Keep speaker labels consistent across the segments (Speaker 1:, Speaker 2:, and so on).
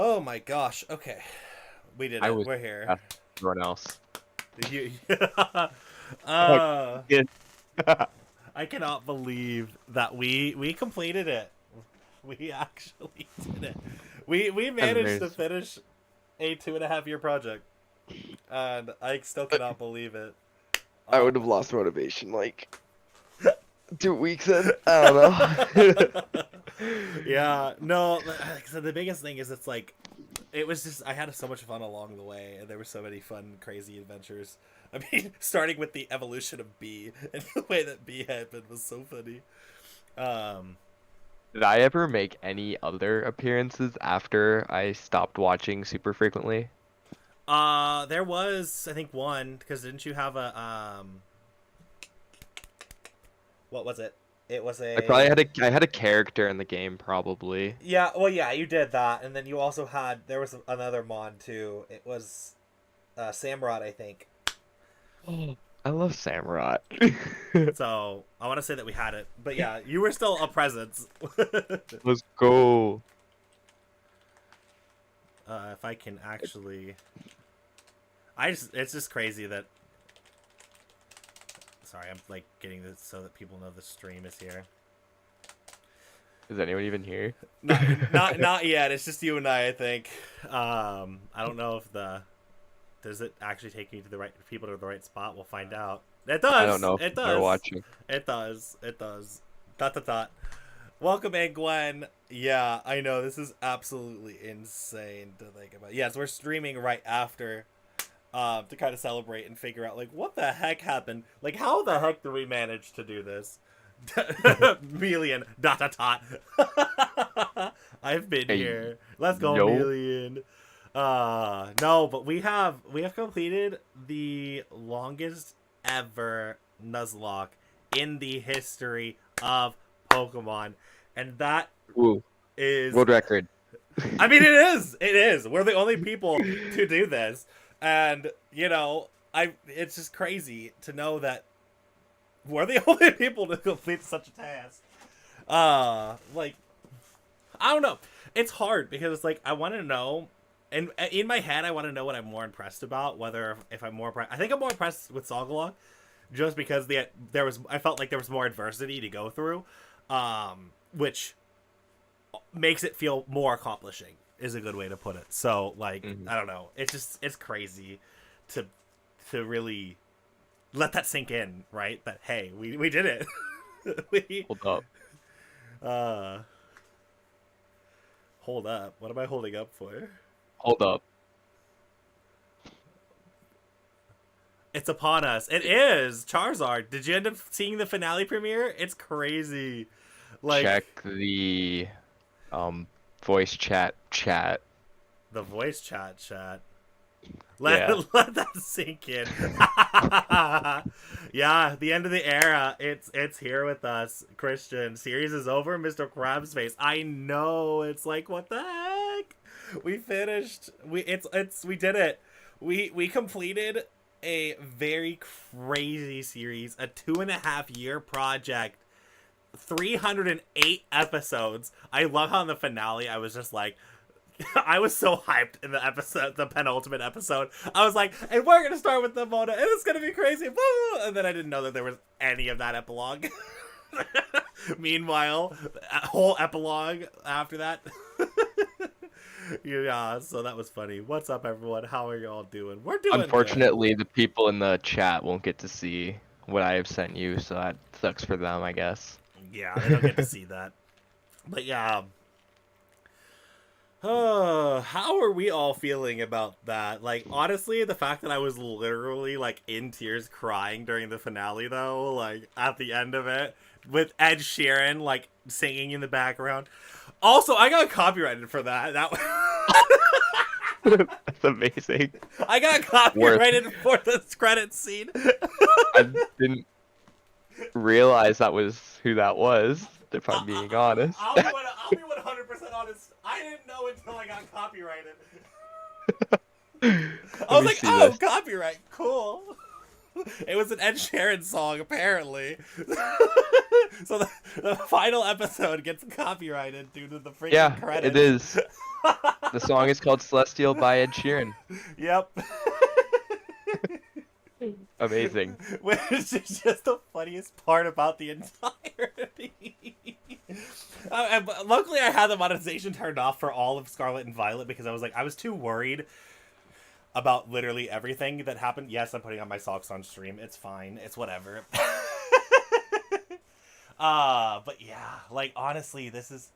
Speaker 1: Oh my gosh. Okay. We did
Speaker 2: I
Speaker 1: it.
Speaker 2: was
Speaker 1: We're here.
Speaker 2: past everyone else.
Speaker 1: You,
Speaker 2: Like,
Speaker 1: uh,
Speaker 2: yeah.
Speaker 1: I cannot believe that we completed it. We actually did it. We
Speaker 2: That's
Speaker 1: managed to
Speaker 2: amazing.
Speaker 1: finish a 2.5 year project, and I still cannot believe it.
Speaker 3: I
Speaker 1: Oh
Speaker 3: would have
Speaker 1: my.
Speaker 3: lost motivation like 2 weeks in. I don't know.
Speaker 1: Yeah, no. So the biggest thing is, it's like, it was just, I had so much fun along the way, and there were so many fun, crazy adventures. I mean, starting with the evolution of B and the way that B happened was so funny. Um,
Speaker 2: Did I ever make any other appearances after I stopped watching super frequently?
Speaker 1: there was, I think, one, because didn't you have a what was it? It was
Speaker 2: I probably
Speaker 1: a,
Speaker 2: had a character in the game probably.
Speaker 1: yeah, well, yeah, you did that, and then you also had, there was another mod too. It was Samrod, I think.
Speaker 2: Oh, I love Samurott.
Speaker 1: So I want to say that we had it, but yeah, you were still a presence.
Speaker 2: Let's go.
Speaker 1: If I can actually, it's just crazy that. Sorry, I'm like getting this so that people know the stream is here.
Speaker 2: Is anyone even here?
Speaker 1: Not yet. It's just you and I think. I don't know if does it actually take me to the right people to the right spot. We'll find out. It
Speaker 2: I don't
Speaker 1: does.
Speaker 2: know if
Speaker 1: It
Speaker 2: they're
Speaker 1: does.
Speaker 2: watching.
Speaker 1: It does. It does. Dot dot dot. Welcome in, Gwen. Yeah, I know this is absolutely insane to think about. Yes, we're streaming right after, to kind of celebrate and figure out like what the heck happened. Like, how the heck did we manage to do this? Million dot dot dot. I've been
Speaker 2: Hey,
Speaker 1: here. Let's go,
Speaker 2: yo.
Speaker 1: Million. No, but we have completed the longest ever Nuzlocke in the history of Pokemon, and that
Speaker 2: Ooh,
Speaker 1: is,
Speaker 2: world record.
Speaker 1: I mean, it is we're the only people to do this, and it's just crazy to know that we're the only people to complete such a task. Like, I don't know, it's hard because it's like I want to know, and in my head I want to know what I'm more impressed about, whether if I'm more I think I'm more impressed with Sagalocke, just because I felt like there was more adversity to go through, which makes it feel more accomplishing is a good way to put it. So like,
Speaker 2: Mhm.
Speaker 1: I don't know, it's crazy to really let that sink in, right? That hey, we did it. we
Speaker 2: Hold up.
Speaker 1: uh hold up. What am I holding up for?
Speaker 2: Hold up.
Speaker 1: It's upon us. It is Charizard. Did you end up seeing the finale premiere? It's crazy. Like,
Speaker 2: Check the um voice chat.
Speaker 1: the voice chat.
Speaker 2: Yeah.
Speaker 1: Let that sink in. Yeah, the end of the era. It's here with us, Christian. Series is over, Mr. Krabs face. I know. It's like, what the heck? We finished. We did it. We completed a very crazy series, a 2.5 year project, 308 episodes. I love how in the finale I was just like, I was so hyped in the episode, the penultimate episode. I was like, and we're gonna start with the Mona, and it's gonna be crazy. Woo! And then I didn't know that there was any of that epilogue. Meanwhile, a whole epilogue after that. Yeah, so that was funny. What's up, everyone? How are you all doing? We're doing good.
Speaker 2: Unfortunately, the people in the chat won't get to see what I have sent you, so that sucks for them, I guess.
Speaker 1: Yeah, they don't get to see that. But yeah. How are we all feeling about that? Like, honestly, the fact that I was literally, like, in tears crying during the finale, though, like, at the end of it, with Ed Sheeran, like, singing in the background. Also, I got copyrighted for that.
Speaker 2: That's amazing.
Speaker 1: I got copyrighted for this credit scene.
Speaker 2: I didn't realize that was who that was, if I'm being honest.
Speaker 1: I'll be 100% honest. I didn't know until I got copyrighted. I was like, oh, copyright, cool. It was an Ed Sheeran song, apparently. So the final episode gets copyrighted due to the freaking credits.
Speaker 2: It is. The song is called Celestial by Ed Sheeran.
Speaker 1: Yep.
Speaker 2: Amazing.
Speaker 1: Which is just the funniest part about the entirety. Luckily, I had the monetization turned off for all of Scarlet and Violet because I was too worried about literally everything that happened. Yes, I'm putting on my socks on stream. It's fine. It's whatever. But yeah, like honestly, this is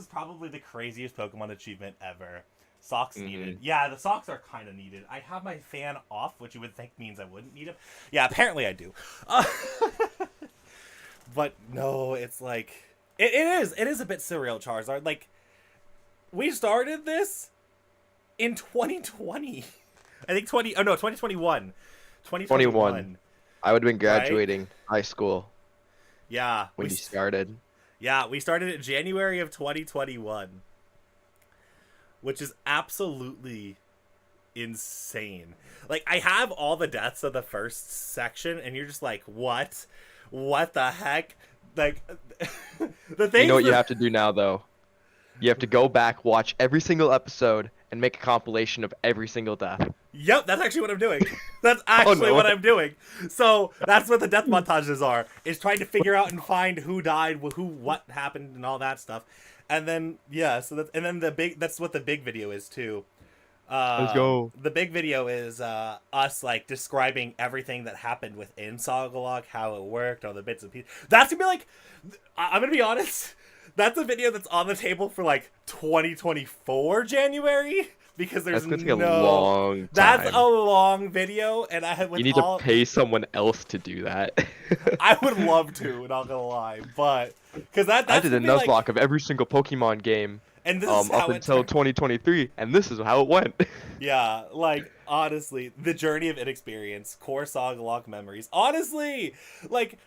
Speaker 1: probably the craziest Pokemon achievement ever. Socks needed. Yeah, the socks are kind of needed. I have my fan off, which you would think means I wouldn't need them. Yeah, apparently I do. But no, it's like it is a bit surreal, Charizard. Like we started this in 2020. I think 2021. 2021.
Speaker 2: I would have been graduating high school.
Speaker 1: Yeah,
Speaker 2: when you started.
Speaker 1: Yeah, we started in January of 2021. Which is absolutely insane. Like, I have all the deaths of the first section, and you're just like, what? What the heck? Like, the thing.
Speaker 2: You know what you have to do now, though? You have to go back, watch every single episode, and make a compilation of every single death.
Speaker 1: Yep, that's actually what I'm doing. That's actually what I'm doing. So, that's what the death montages are, is trying to figure out and find who died, what happened, and all that stuff. And then that's what the big video is too.
Speaker 2: Let's go.
Speaker 1: The big video is us like describing everything that happened within Sagalocke, how it worked, all the bits and pieces. That's gonna be like, I'm gonna be honest, that's a video that's on the table for like 2024 January because there's
Speaker 2: that's gonna take a long time.
Speaker 1: That's a long video, and
Speaker 2: you need to pay someone else to do that.
Speaker 1: I would love to, not gonna lie, but because
Speaker 2: I did a Nuzlocke of every single Pokemon game,
Speaker 1: and this is
Speaker 2: up until 2023, and this is how it went. Yeah,
Speaker 1: like honestly, the journey of inexperience, core Sagalocke memories. Honestly, like.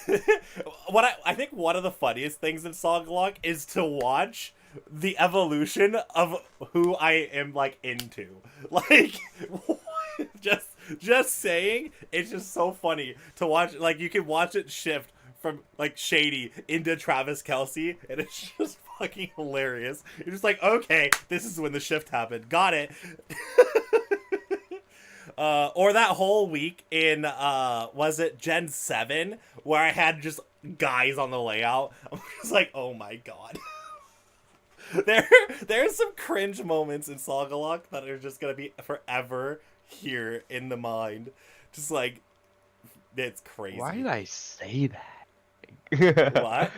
Speaker 1: I think one of the funniest things in Sagalocke is to watch the evolution of who I am like into. Like just saying, it's just so funny to watch. Like you can watch it shift from like Shady into Travis Kelce, and it's just fucking hilarious. You're just like, okay, this is when the shift happened. Got it. Or that whole week in, was it Gen 7, where I had just guys on the layout. I'm just like, oh my god. There's some cringe moments in Sagalocke that are just gonna be forever here in the mind. Just like, it's crazy.
Speaker 2: Why did I say that?
Speaker 1: What?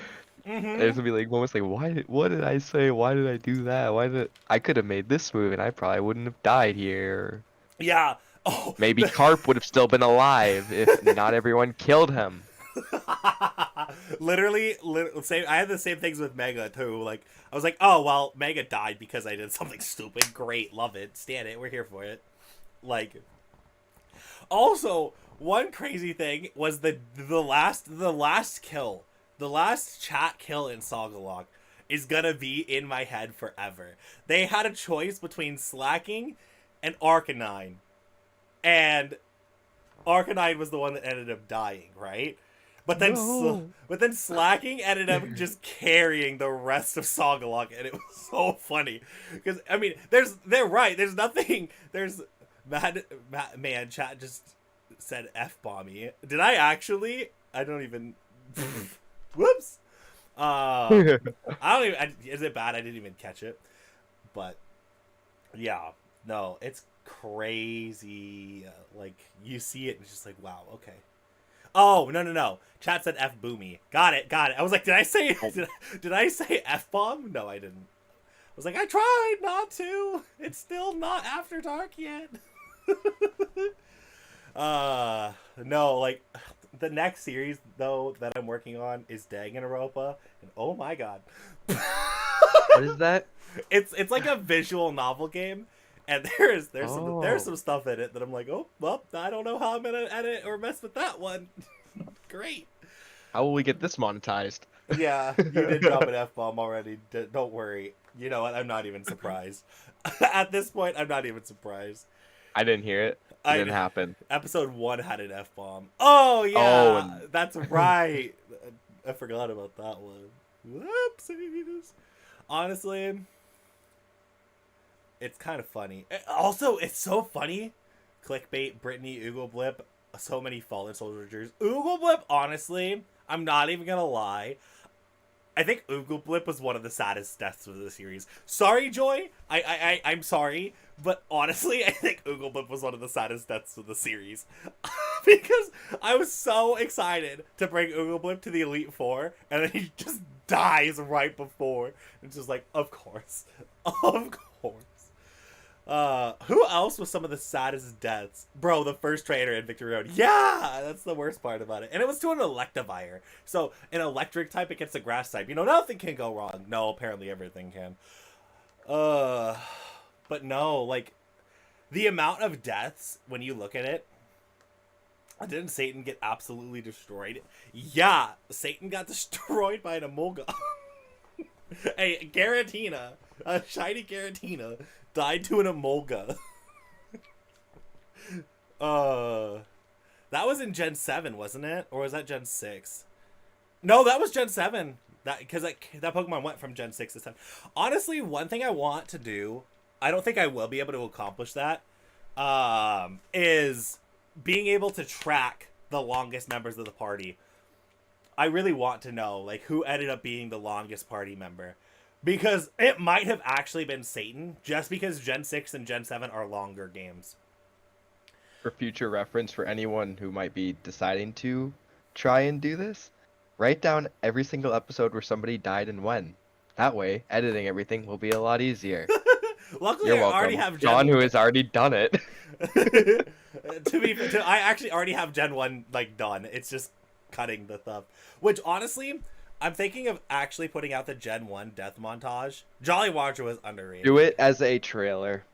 Speaker 2: There's gonna be like moments like, what did I say? Why did I do that? I could have made this move and I probably wouldn't have died here.
Speaker 1: Yeah. Oh,
Speaker 2: maybe Carp would have still been alive if not everyone killed him.
Speaker 1: literally, same. I had the same things with Mega too. Like I was like, oh well, Mega died because I did something stupid. Great, love it, stand it. We're here for it. Like, also one crazy thing was the last kill, the last chat kill in Sagalocke is gonna be in my head forever. They had a choice between Slacking and Arcanine. And Arcanine was the one that ended up dying, right? But then, Slacking ended up just carrying the rest of Sagalocke, and it was so funny because I mean, they're right. There's nothing. There's man. Chat just said F-bomb-y. Did I actually? I don't even. Whoops. I don't even. Is it bad? I didn't even catch it. But yeah, no, it's crazy. Like you see it and it's just like, wow, okay. Oh, no. Chat said F boomy. Got it. I was like, did I say F-bomb? No, I didn't. I was like, I tried not to. It's still not after dark yet. No, like the next series though that I'm working on is Danganronpa, and oh my god.
Speaker 2: What is that?
Speaker 1: It's like a visual novel game. And there's some stuff in it that I'm like, oh, well, I don't know how I'm gonna edit or mess with that one. Great.
Speaker 2: How will we get this monetized?
Speaker 1: Yeah, you did drop an F-bomb already. Don't worry. You know what? I'm not even surprised. At this point, I'm not even surprised.
Speaker 2: I didn't hear it. It didn't happen.
Speaker 1: Episode 1 had an F-bomb. Oh, yeah. That's right. I forgot about that one. Whoopsies. Honestly, It's kind of funny. Also, it's so funny. Clickbait, Brittany, Oogle so many fallen soldiers. Oogle honestly, I'm not even gonna lie. I think Oogle was one of the saddest deaths of the series. Sorry, Joy. I'm sorry. But honestly, I think Oogle was one of the saddest deaths of the series. Because I was so excited to bring Oogle to the Elite Four, and then he just dies right before. It's just like, of course. Of course. Who else was some of the saddest deaths? Bro, the first trainer in Victory Road. Yeah, that's the worst part about it. And it was to an Electivire. So, an electric type against a grass type. You know, nothing can go wrong. No, apparently everything can. But no, like, the amount of deaths, when you look at it, didn't Satan get absolutely destroyed? Yeah, Satan got destroyed by an Emolga. Hey, Garatina, a shiny Garatina, died to an Emolga. That was in Gen 7, wasn't it? Or was that Gen 6? No, that was Gen 7. Because that Pokemon went from Gen 6 to 7. Honestly, one thing I want to do, I don't think I will be able to accomplish that, is being able to track the longest members of the party. I really want to know, like, who ended up being the longest party member. Because it might have actually been Satan, just because Gen 6 and Gen 7 are longer games.
Speaker 2: For future reference, for anyone who might be deciding to try and do this, write down every single episode where somebody died and when. That way, editing everything will be a lot easier.
Speaker 1: Luckily,
Speaker 2: You're
Speaker 1: I
Speaker 2: welcome.
Speaker 1: already have
Speaker 2: John, who has already done it.
Speaker 1: I actually already have Gen 1, like, done. It's just cutting the stuff. Which, honestly, I'm thinking of actually putting out the Gen 1 death montage. Jolly Roger was underrated.
Speaker 2: Do it as a trailer.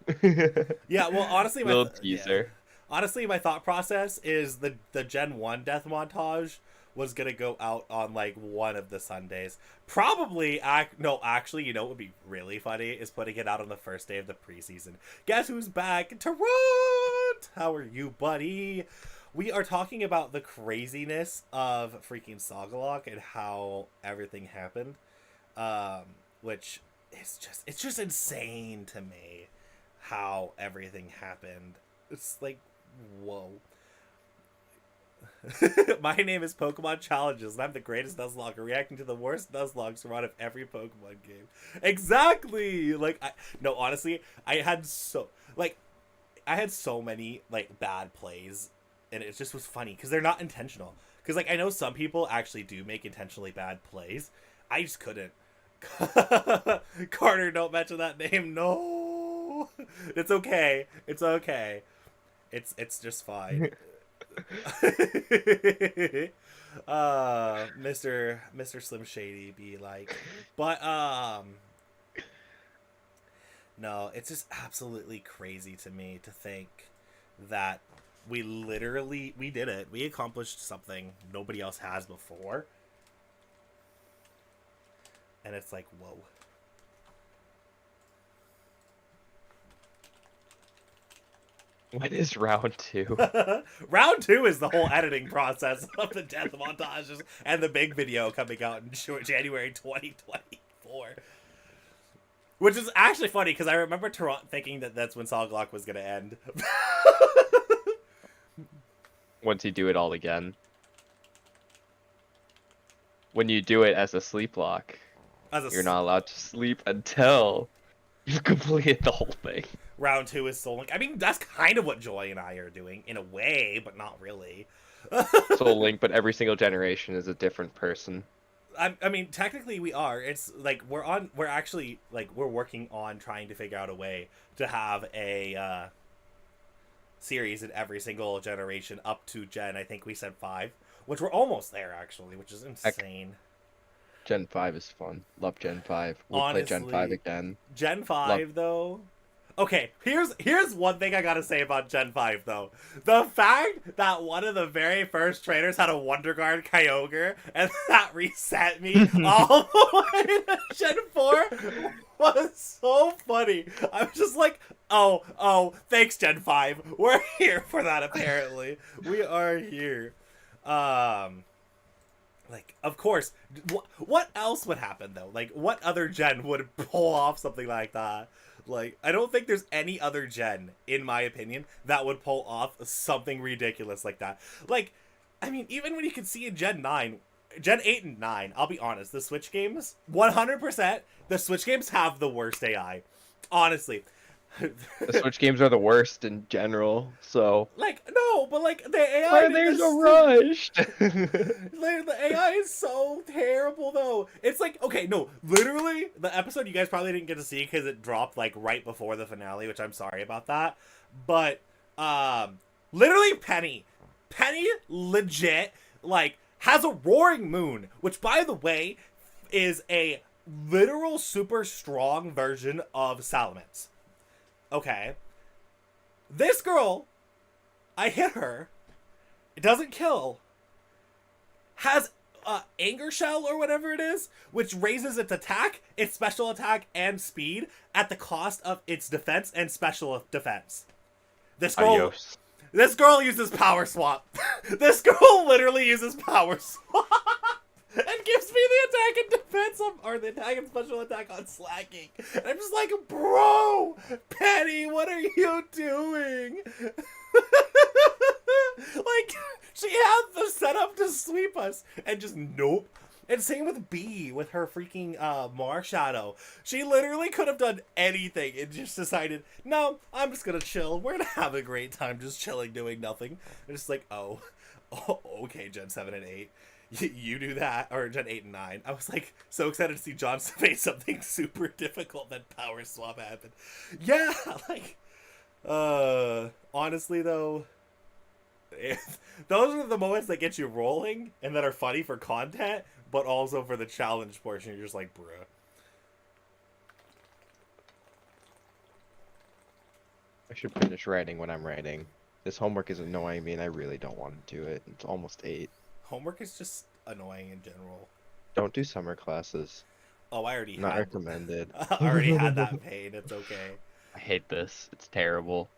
Speaker 1: Yeah, well, honestly,
Speaker 2: little teaser.
Speaker 1: Yeah. Honestly, my thought process is the Gen 1 death montage was gonna go out on, like, one of the Sundays. Probably, no, actually, you know what would be really funny is putting it out on the first day of the preseason. Guess who's back? Tarot! How are you, buddy? We are talking about the craziness of freaking Sagalocke and how everything happened. Which is it's just insane to me how everything happened. It's like, whoa. My name is Pokemon Challenges, and I'm the greatest Nuzlocke, reacting to the worst Nuzlocke from out of every Pokemon game. Exactly! Like, no, honestly, I had so many, like, bad plays, and it just was funny, because they're not intentional. Because, like, I know some people actually do make intentionally bad plays. I just couldn't. Carter, don't mention that name. No! It's okay. It's okay. It's just fine. Mr. Slim Shady be like, but no, it's just absolutely crazy to me to think that we did it. We accomplished something nobody else has before, and it's like, whoa.
Speaker 2: When is round 2?
Speaker 1: Round 2 is the whole editing process of the death montages and the big video coming out in January 2024. Which is actually funny, because I remember Toronto thinking that that's when Sagalocke was going to end.
Speaker 2: Once you do it all again. When you do it as a sleep lock, you're not allowed to sleep until you complete the whole thing.
Speaker 1: Round 2 is Soul Link. I mean, that's kind of what Joy and I are doing, in a way, but not really.
Speaker 2: Soul Link, but every single generation is a different person.
Speaker 1: I mean, technically we are. It's like we're working on trying to figure out a way to have a series in every single generation up to I think we said 5, which we're almost there, actually, which is insane.
Speaker 2: Gen 5 is fun. Love Gen 5. We'll play Gen 5 again.
Speaker 1: Gen 5, though... Okay, here's one thing I gotta say about Gen 5, though. The fact that one of the very first trainers had a Wonder Guard Kyogre, and that reset me all the way to Gen 4 was so funny. I was just like, oh, thanks, Gen 5. We're here for that, apparently. We are here. Like, of course, what else would happen, though? Like, what other gen would pull off something like that? Like, I don't think there's any other gen, in my opinion, that would pull off something ridiculous like that. Like, I mean, even when you can see in Gen 9, Gen 8 and 9, I'll be honest, the Switch games, 100%, the Switch games have the worst AI. Honestly.
Speaker 2: The Switch games are the worst in general, so...
Speaker 1: Like, no, but like, the AI...
Speaker 2: Why they're so rushed?
Speaker 1: The AI is so terrible, though. It's like, okay, no, literally, the episode you guys probably didn't get to see because it dropped, like, right before the finale, which I'm sorry about that. But, literally, Penny legit, like, has a roaring moon, which, by the way, is a literal super strong version of Salamence. Okay. This girl, I hit her, it doesn't kill, has Anger Shell or whatever it is, which raises its attack, its special attack, and speed at the cost of its defense and special defense. This girl...
Speaker 2: Adios.
Speaker 1: This girl uses Power Swap. This girl literally uses Power Swap. And gives me the attack and defense or the attack and special attack on slacking. And I'm just like, bro, Penny, what are you doing? Like, she had the setup to sweep us, and just nope. And same with B, with her freaking Marshadow. She literally could have done anything and just decided, no, I'm just gonna chill. We're gonna have a great time just chilling, doing nothing. And it's like, oh, okay, Gen 7 and 8. You do that, or Gen 8 and 9. I was like so excited to see John face something super difficult, then Power Swap happened. Yeah, like, honestly though, those are the moments that get you rolling and that are funny for content, but also for the challenge portion. You're just like, bruh.
Speaker 2: I should finish writing when I'm writing. This homework is annoying me and I really don't want to do it. It's almost 8.
Speaker 1: Homework is just annoying in general.
Speaker 2: Don't do summer classes.
Speaker 1: Oh, I already
Speaker 2: Not
Speaker 1: had...
Speaker 2: recommended.
Speaker 1: I already had that pain. It's okay.
Speaker 2: I hate this. It's terrible.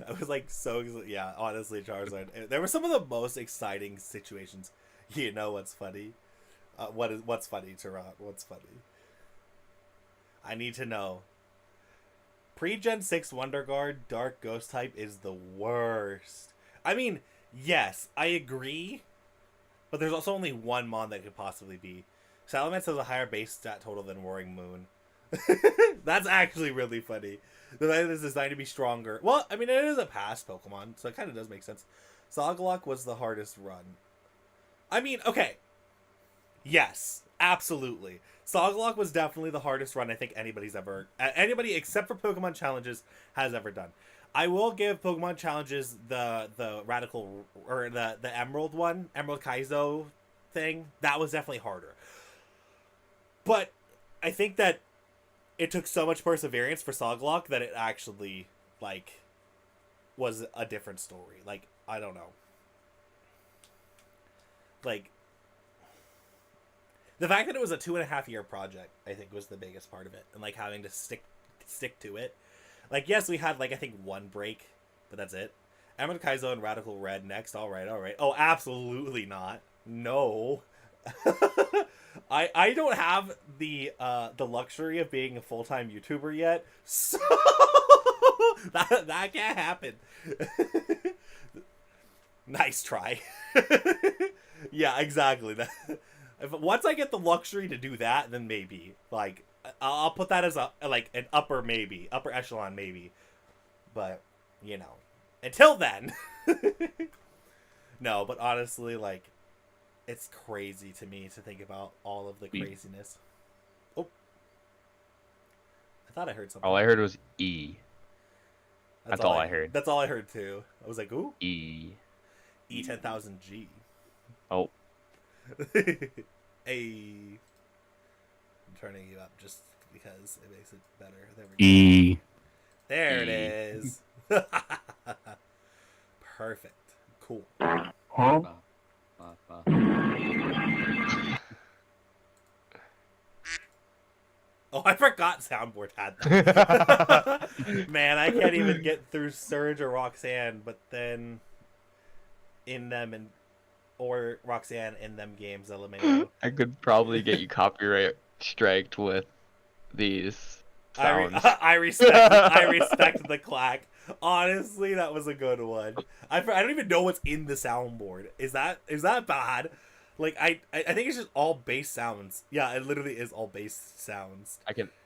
Speaker 1: I was like so... Yeah, honestly, Charizard. There were some of the most exciting situations. You know what's funny? What's funny, Tarot? What's funny? I need to know. Pre-Gen 6 Wonder Guard Dark Ghost type is the worst. I mean, yes, I agree. But there's also only one mon that could possibly be. Salamence has a higher base stat total than Roaring Moon. That's actually really funny. The fact that it's designed to be stronger. Well, I mean, it is a past Pokemon, so it kind of does make sense. Sagalocke was the hardest run. I mean, okay. Yes, absolutely. Sagalocke was definitely the hardest run I think anybody's ever... Anybody except for Pokemon Challenges has ever done. I will give Pokemon Challenges the Radical... Or the Emerald one. Emerald Kaizo thing. That was definitely harder. But I think that it took so much perseverance for Sagalocke that it actually, like, was a different story. Like, I don't know. Like... The fact that it was a 2.5-year project, I think, was the biggest part of it. And, like, having to stick to it. Like, yes, we had, like, I think one break, but that's it. Emerald Kaizo and Radical Red next. All right. Oh, absolutely not. No. I don't have the luxury of being a full-time YouTuber yet, so that can't happen. Nice try. Yeah, exactly. Once I get the luxury to do that, then maybe. Like, I'll put that as an upper maybe. Upper echelon maybe. But, you know. Until then. No, but honestly, like, it's crazy to me to think about all of the craziness. Oh. I thought I heard something.
Speaker 2: All I heard was E. That's all I heard.
Speaker 1: That's all I heard, too. I was like, ooh.
Speaker 2: E.
Speaker 1: E10,000G.
Speaker 2: Oh.
Speaker 1: Hey. I'm turning you up just because it makes it better. There we go.
Speaker 2: E.
Speaker 1: There it is. Perfect. Cool.
Speaker 3: Huh?
Speaker 1: Oh, I forgot Soundboard had that. Man, I can't even get through Surge or Roxanne, but then in them or Roxanne in them games, LMAO.
Speaker 2: I could probably get you copyright striked with these. sounds.
Speaker 1: I respect the clack. Honestly, that was a good one. I don't even know what's in the soundboard. Is that bad? Like I think it's just all bass sounds. Yeah, it literally is all bass sounds.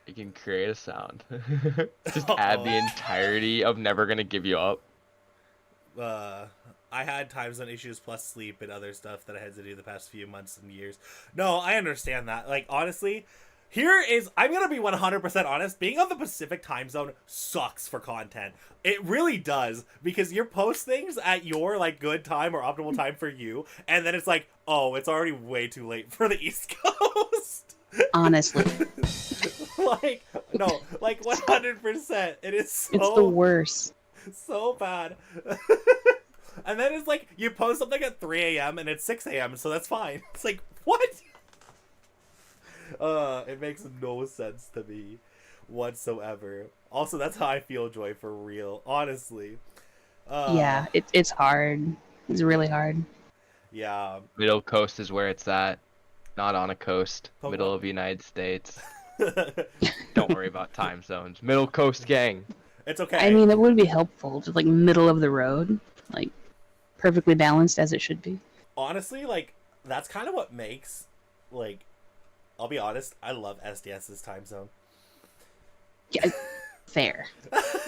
Speaker 2: You can create a sound. Just add the entirety of Never Gonna Give You Up.
Speaker 1: I had time zone issues plus sleep and other stuff that I had to do the past few months and years. No, I understand that. Like, honestly, I'm gonna be 100% honest, being on the Pacific time zone sucks for content. It really does, because you post things at your, like, good time or optimal time for you, and then it's like, oh, it's already way too late for the East Coast.
Speaker 4: Honestly.
Speaker 1: Like, no, like 100%. It is so...
Speaker 4: It's the worst.
Speaker 1: So bad. And then it's like, you post something at 3 a.m. and it's 6 a.m., so that's fine. It's like, what? It makes no sense to me whatsoever. Also, that's how I feel, Joy, for real. Honestly.
Speaker 4: Yeah, it's hard. It's really hard.
Speaker 1: Yeah.
Speaker 2: Middle coast is where it's at. Not on a coast.
Speaker 1: Pokemon.
Speaker 2: Middle of the United States. Don't worry about time zones. Middle coast gang.
Speaker 1: It's okay.
Speaker 4: I mean, it would be helpful, just like middle of the road, like perfectly balanced as it should be.
Speaker 1: Honestly, like, that's kind of what makes, like, I'll be honest, I love SDS's time zone.
Speaker 4: Yeah, fair.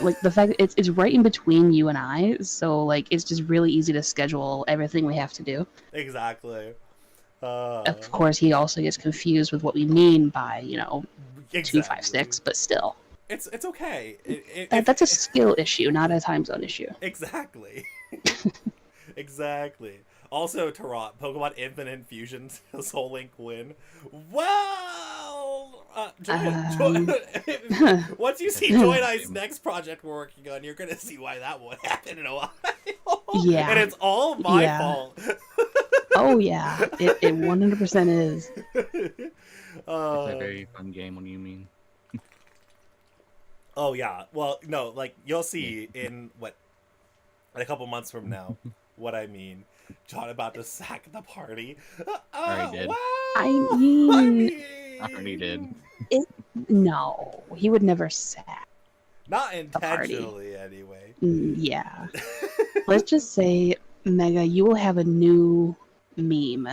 Speaker 4: Like the fact that it's right in between you and I, so like it's just really easy to schedule everything we have to do.
Speaker 1: Exactly.
Speaker 4: Of course, he also gets confused with what we mean by,
Speaker 1: Exactly.
Speaker 4: 256, but still.
Speaker 1: It's okay.
Speaker 4: That's a skill issue, not a time zone issue.
Speaker 1: Exactly. Exactly. Also, Tarot, Pokemon Infinite Fusion, Soul Link win. Wow! Once you see Joy and I's next project we're working on, you're gonna see why that won't happen in a while.
Speaker 4: Yeah.
Speaker 1: And it's all my fault.
Speaker 4: Oh, yeah. It 100% is.
Speaker 5: It's a very fun game, what do you mean?
Speaker 1: Oh, yeah. Well, no, like, you'll see in a couple months from now, what I mean. John about to sack the party.
Speaker 5: Already did.
Speaker 1: Wow.
Speaker 4: I mean...
Speaker 5: I already did.
Speaker 4: No, he would never sack.
Speaker 1: Not intentionally, anyway.
Speaker 4: Yeah. Let's just say, Mega, you will have a new meme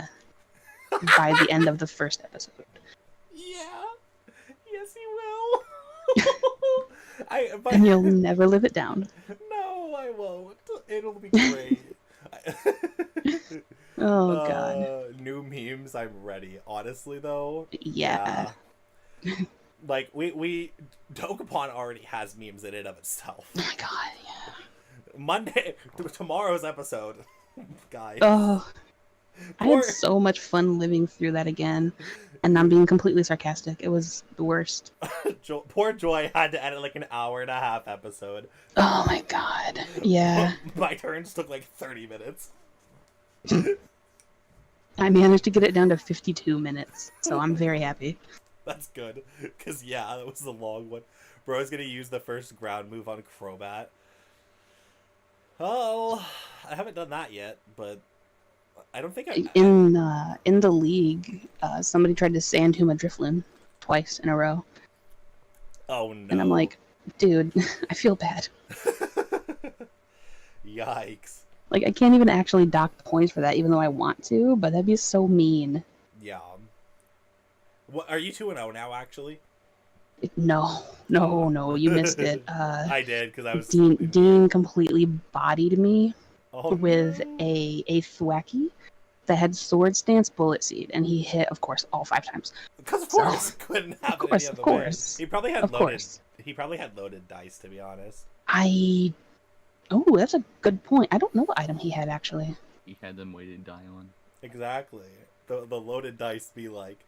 Speaker 4: by the end of the first episode.
Speaker 1: Yeah. Yes, he will.
Speaker 4: And you'll never live it down.
Speaker 1: No, I won't. It'll be great.
Speaker 4: Oh, God.
Speaker 1: New memes, I'm ready. Honestly, though.
Speaker 4: Yeah.
Speaker 1: Like, we Dokapon already has memes in and of itself.
Speaker 4: Oh, my God, yeah.
Speaker 1: Monday, tomorrow's episode. Guys.
Speaker 4: Oh, I had so much fun living through that again. And I'm being completely sarcastic. It was the worst.
Speaker 1: Poor Joy had to edit like an hour-and-a-half episode.
Speaker 4: Oh my god. Yeah.
Speaker 1: My turns took like 30 minutes.
Speaker 4: I managed to get it down to 52 minutes, so I'm very happy.
Speaker 1: That's good. Because, yeah, that was a long one. Bro's gonna use the first ground move on Crobat. Oh, I haven't done that yet, but I don't think
Speaker 4: In the league, somebody tried to sand Huma Drifloon twice in a row.
Speaker 1: Oh no.
Speaker 4: And I'm like, dude, I feel bad.
Speaker 1: Yikes.
Speaker 4: Like, I can't even actually dock points for that, even though I want to, but that'd be so mean.
Speaker 1: Yeah. What, are you 2-0 now, actually?
Speaker 4: No, you missed it.
Speaker 1: I did, because I was...
Speaker 4: Dean completely bodied me with
Speaker 1: no.
Speaker 4: a Thwacky that had Sword Stance, Bullet Seed, and he hit, of course, all 5 times.
Speaker 1: Because of course, couldn't happen any other
Speaker 4: of course.
Speaker 1: way. He probably had
Speaker 4: Of
Speaker 1: loaded.
Speaker 4: course.
Speaker 1: He probably had loaded dice, to be honest.
Speaker 4: Oh, that's a good point. I don't know what item he had, actually.
Speaker 5: He had them waited to die on.
Speaker 1: Exactly. The loaded dice be like...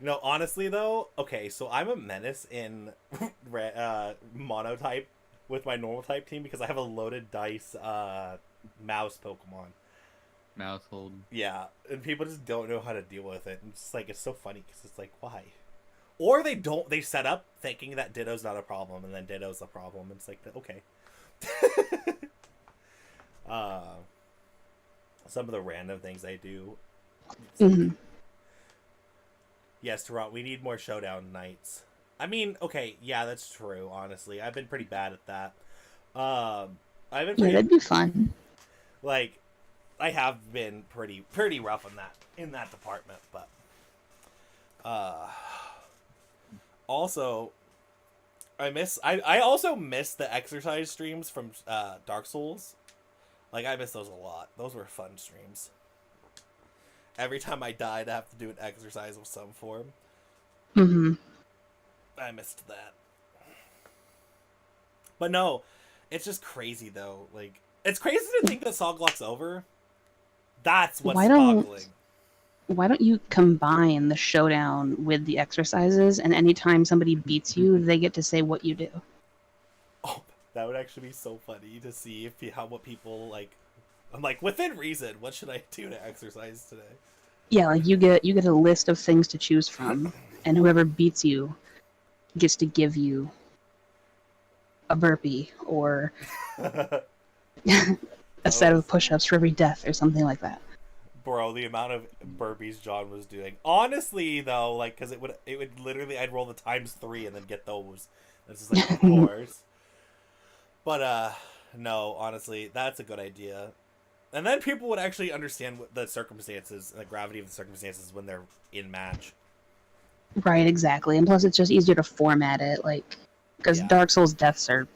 Speaker 1: No, honestly, though, okay, so I'm a menace in monotype with my normal type team because I have a loaded dice mouse Pokemon.
Speaker 5: Mousehold.
Speaker 1: Yeah, and people just don't know how to deal with it. And it's like, it's so funny because it's like, why? Or they set up thinking that Ditto's not a problem, and then Ditto's a problem. And it's like, okay. Some of the random things I do.
Speaker 4: Mm-hmm.
Speaker 1: Yes, Toronto, we need more showdown nights. I mean, okay, yeah, that's true. Honestly, I've been pretty bad at that. I've been
Speaker 4: Yeah,
Speaker 1: pretty
Speaker 4: that'd be fun.
Speaker 1: like, I have been pretty rough on that in that department, but also I also miss the exercise streams from Dark Souls. Like, I miss those a lot. Those were fun streams. Every time I died, I have to do an exercise of some form.
Speaker 4: Mm-hmm.
Speaker 1: I missed that. But no, it's just crazy though. Like, it's crazy to think that Sagalocke's over. That's what's boggling.
Speaker 4: Why don't you combine the showdown with the exercises, and anytime somebody beats you, they get to say what you do?
Speaker 1: Oh, that would actually be so funny to see what people like. I'm like, within reason, what should I do to exercise today?
Speaker 4: Yeah, like you get a list of things to choose from, and whoever beats you gets to give you a burpee or a set of push-ups for every death or something like that.
Speaker 1: Bro, the amount of burpees John was doing. Honestly, though, like, because it would literally, I'd roll the ×3 and then get those. This is like, of course. But no, honestly, that's a good idea. And then people would actually understand what the circumstances, the gravity of the circumstances when they're in match.
Speaker 4: Right, exactly. And plus, it's just easier to format it, like, because Dark Souls deaths are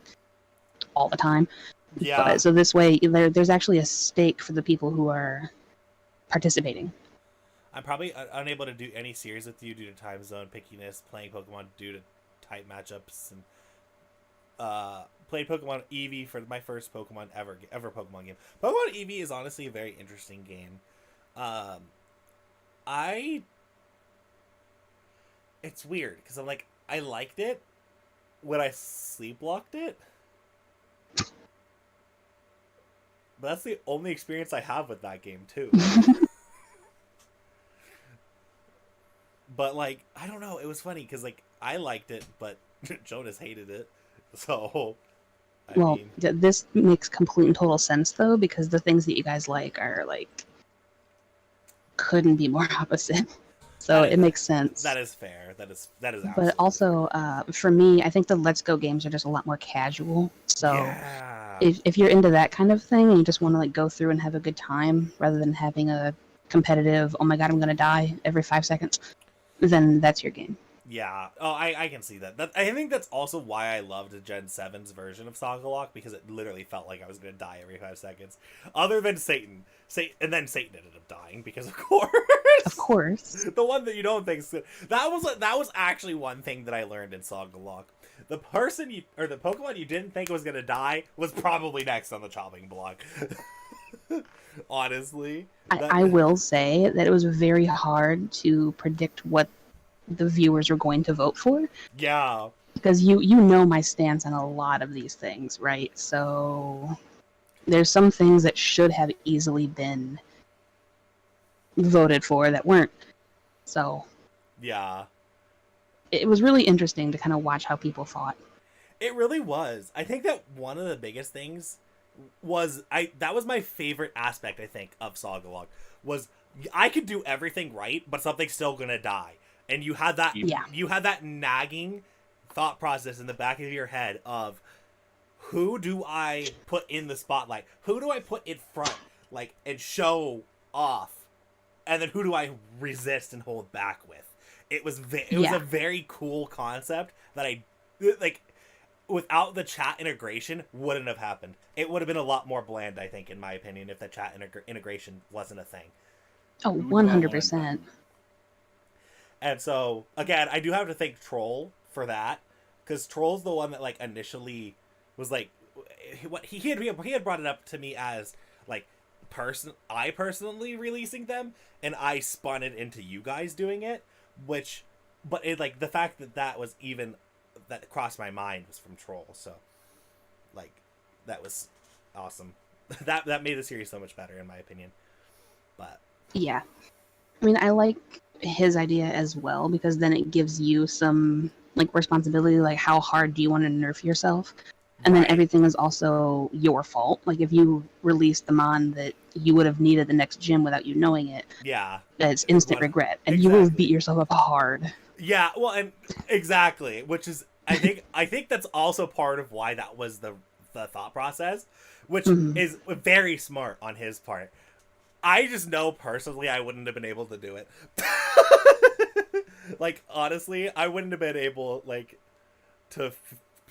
Speaker 4: all the time.
Speaker 1: Yeah.
Speaker 4: But, so this way, there's actually a stake for the people who are participating.
Speaker 1: I'm probably unable to do any series with you due to time zone pickiness, playing Pokemon due to tight matchups, and played Pokemon Eevee for my first Pokemon ever Pokemon game. Pokemon Eevee is honestly a very interesting game. It's weird because I'm like, I liked it when I sleep locked it, but that's the only experience I have with that game too. But like, I don't know, it was funny because like I liked it, but Jonas hated it. So I mean,
Speaker 4: this makes complete and total sense though, because the things that you guys like are like couldn't be more opposite. So it makes sense.
Speaker 1: That is fair. That is absolutely
Speaker 4: But also, for me, I think the Let's Go games are just a lot more casual. So
Speaker 1: yeah.
Speaker 4: if you're into that kind of thing and you just want to like go through and have a good time rather than having a competitive, oh my god, I'm gonna die every 5 seconds, then that's your game.
Speaker 1: Yeah. Oh, I can see that. I think that's also why I loved Gen 7's version of Sagalocke, because it literally felt like I was going to die every 5 seconds. Other than Satan. And then Satan ended up dying, because of course.
Speaker 4: Of course.
Speaker 1: The one that you don't think is good. That was actually one thing that I learned in Sagalocke. The Pokemon you didn't think was going to die was probably next on the chopping block. Honestly.
Speaker 4: I will say that it was very hard to predict what the viewers are going to vote for.
Speaker 1: Yeah.
Speaker 4: Because you know my stance on a lot of these things, right? So there's some things that should have easily been voted for that weren't. So
Speaker 1: yeah.
Speaker 4: It was really interesting to kind of watch how people thought.
Speaker 1: It really was. I think that one of the biggest things was that was my favorite aspect, I think, of Sagalocke, was I could do everything right, but something's still gonna die. And you had that you had that nagging thought process in the back of your head of, who do I put in the spotlight? Who do I put in front, like, and show off? And then who do I resist and hold back with? It was was a very cool concept that I like. Without the chat integration, wouldn't have happened. It would have been a lot more bland, I think, in my opinion, if the chat integration wasn't a thing.
Speaker 4: Oh, 100%.
Speaker 1: And so, again, I do have to thank Troll for that, because Troll's the one that, like, initially was like, he had brought it up to me as, like, I personally releasing them, and I spun it into you guys doing it, but it, like, the fact that was even, that crossed my mind was from Troll, so, like, that was awesome. that made the series so much better, in my opinion. But
Speaker 4: yeah, I mean, I like his idea as well, because then it gives you some like responsibility, like how hard do you want to nerf yourself, and then everything is also your fault. Like if you release the mon that you would have needed the next gym without you knowing it,
Speaker 1: yeah,
Speaker 4: it's instant regret, and you will beat yourself up hard.
Speaker 1: Yeah, well, and exactly, which is I think that's also part of why that was the thought process, which
Speaker 4: Mhm.
Speaker 1: is very smart on his part. I just know personally I wouldn't have been able to do it. Like honestly, I wouldn't have been able like to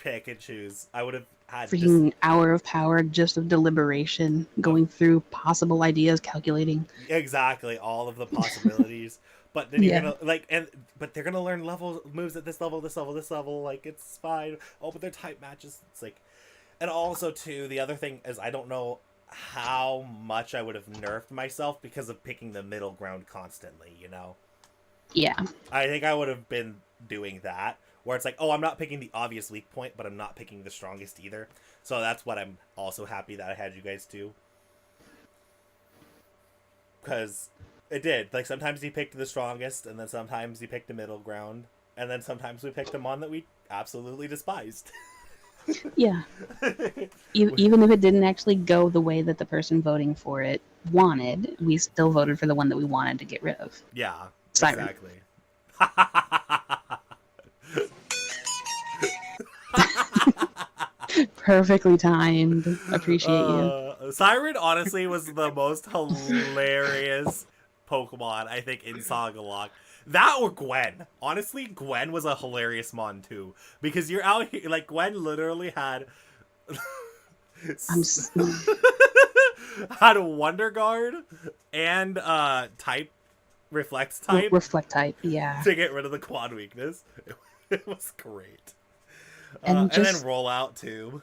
Speaker 1: pick and choose. I would have had just
Speaker 4: Freaking hour of power just of deliberation, going through possible ideas, calculating.
Speaker 1: exactly all of the possibilities. But then you're
Speaker 4: Yeah.
Speaker 1: gonna but they're gonna learn level moves at this level, this level, this level. Like it's fine. Oh, but they're type matches. It's like, and also too, the other thing is I don't know how much I would have nerfed myself because of picking the middle ground constantly. You know,
Speaker 4: Yeah.
Speaker 1: I think I would have been doing that where it's like, oh, I'm not picking the obvious weak point, but I'm not picking the strongest either. So that's what I'm also happy that I had you guys do. Because it did. Like, sometimes he picked the strongest, and then sometimes he picked the middle ground, and then sometimes we picked a mon that we absolutely despised.
Speaker 4: Yeah. Even if it didn't actually go the way that the person voting for it wanted, we still voted for the one that we wanted to get rid of.
Speaker 1: Yeah,
Speaker 4: Siren.
Speaker 1: exactly.
Speaker 4: Perfectly timed. Appreciate you.
Speaker 1: Siren honestly was the most hilarious Pokemon, I think, in Sagalocke. That or Gwen. Honestly, Gwen was a hilarious mon too. Because you're out here, like, Gwen literally had.
Speaker 4: I'm s-
Speaker 1: had a Wonder Guard and type reflex type
Speaker 4: reflect type. Yeah.
Speaker 1: to get rid of the quad weakness. It was great.
Speaker 4: And
Speaker 1: And then
Speaker 4: just
Speaker 1: rollout too.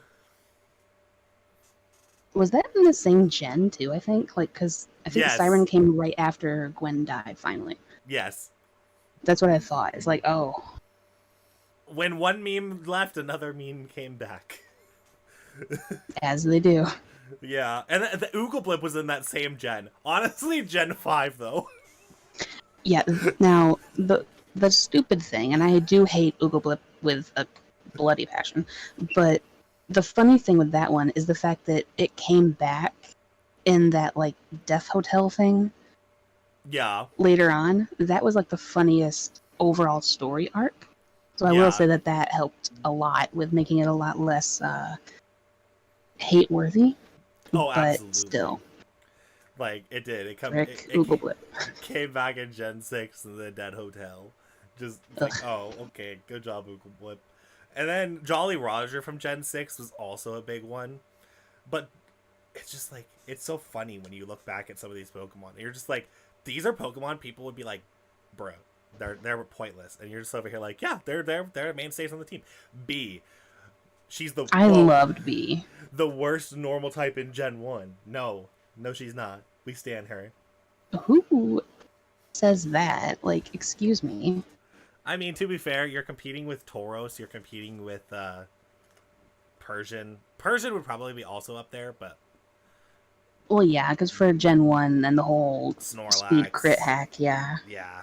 Speaker 4: was that in the same gen too? I think because I think
Speaker 1: Yes.
Speaker 4: Siren came right after Gwen died. Finally,
Speaker 1: Yes.
Speaker 4: that's what I thought. It's like, oh,
Speaker 1: When one meme left, another meme came back.
Speaker 4: as they do.
Speaker 1: Yeah, and the Oogle Blip was in that same gen. Honestly, Gen 5 though.
Speaker 4: Yeah. Now the stupid thing, and I do hate Oogle with a bloody passion, but the funny thing with that one is the fact that it came back in that like Death Hotel thing
Speaker 1: Yeah,
Speaker 4: later on. That was like the funniest overall story arc. So I
Speaker 1: Yeah.
Speaker 4: will say that that helped a lot with making it a lot less hate worthy.
Speaker 1: Oh,
Speaker 4: but
Speaker 1: absolutely.
Speaker 4: still,
Speaker 1: like it did.
Speaker 4: Rick
Speaker 1: It
Speaker 4: Oogle Blip.
Speaker 1: came back in Gen 6 in the Dead Hotel. Just like, oh, okay, good job, Oogle Blip. And then Jolly Roger from Gen 6 was also a big one. But it's just like, it's so funny when you look back at some of these Pokemon. You're just like, these are Pokemon people would be like, bro, they're pointless. And you're just over here like, yeah, they're mainstays on the team. B, she's the
Speaker 4: I loved B.
Speaker 1: the worst normal type in Gen 1. No, she's not. We stand her.
Speaker 4: Who says that? Like, excuse me.
Speaker 1: I mean, to be fair, you're competing with Tauros, you're competing with Persian. Persian would probably be also up there, but
Speaker 4: Well, yeah, because for Gen 1 and the whole
Speaker 1: Snorlax.
Speaker 4: speed crit hack, yeah.
Speaker 1: Yeah.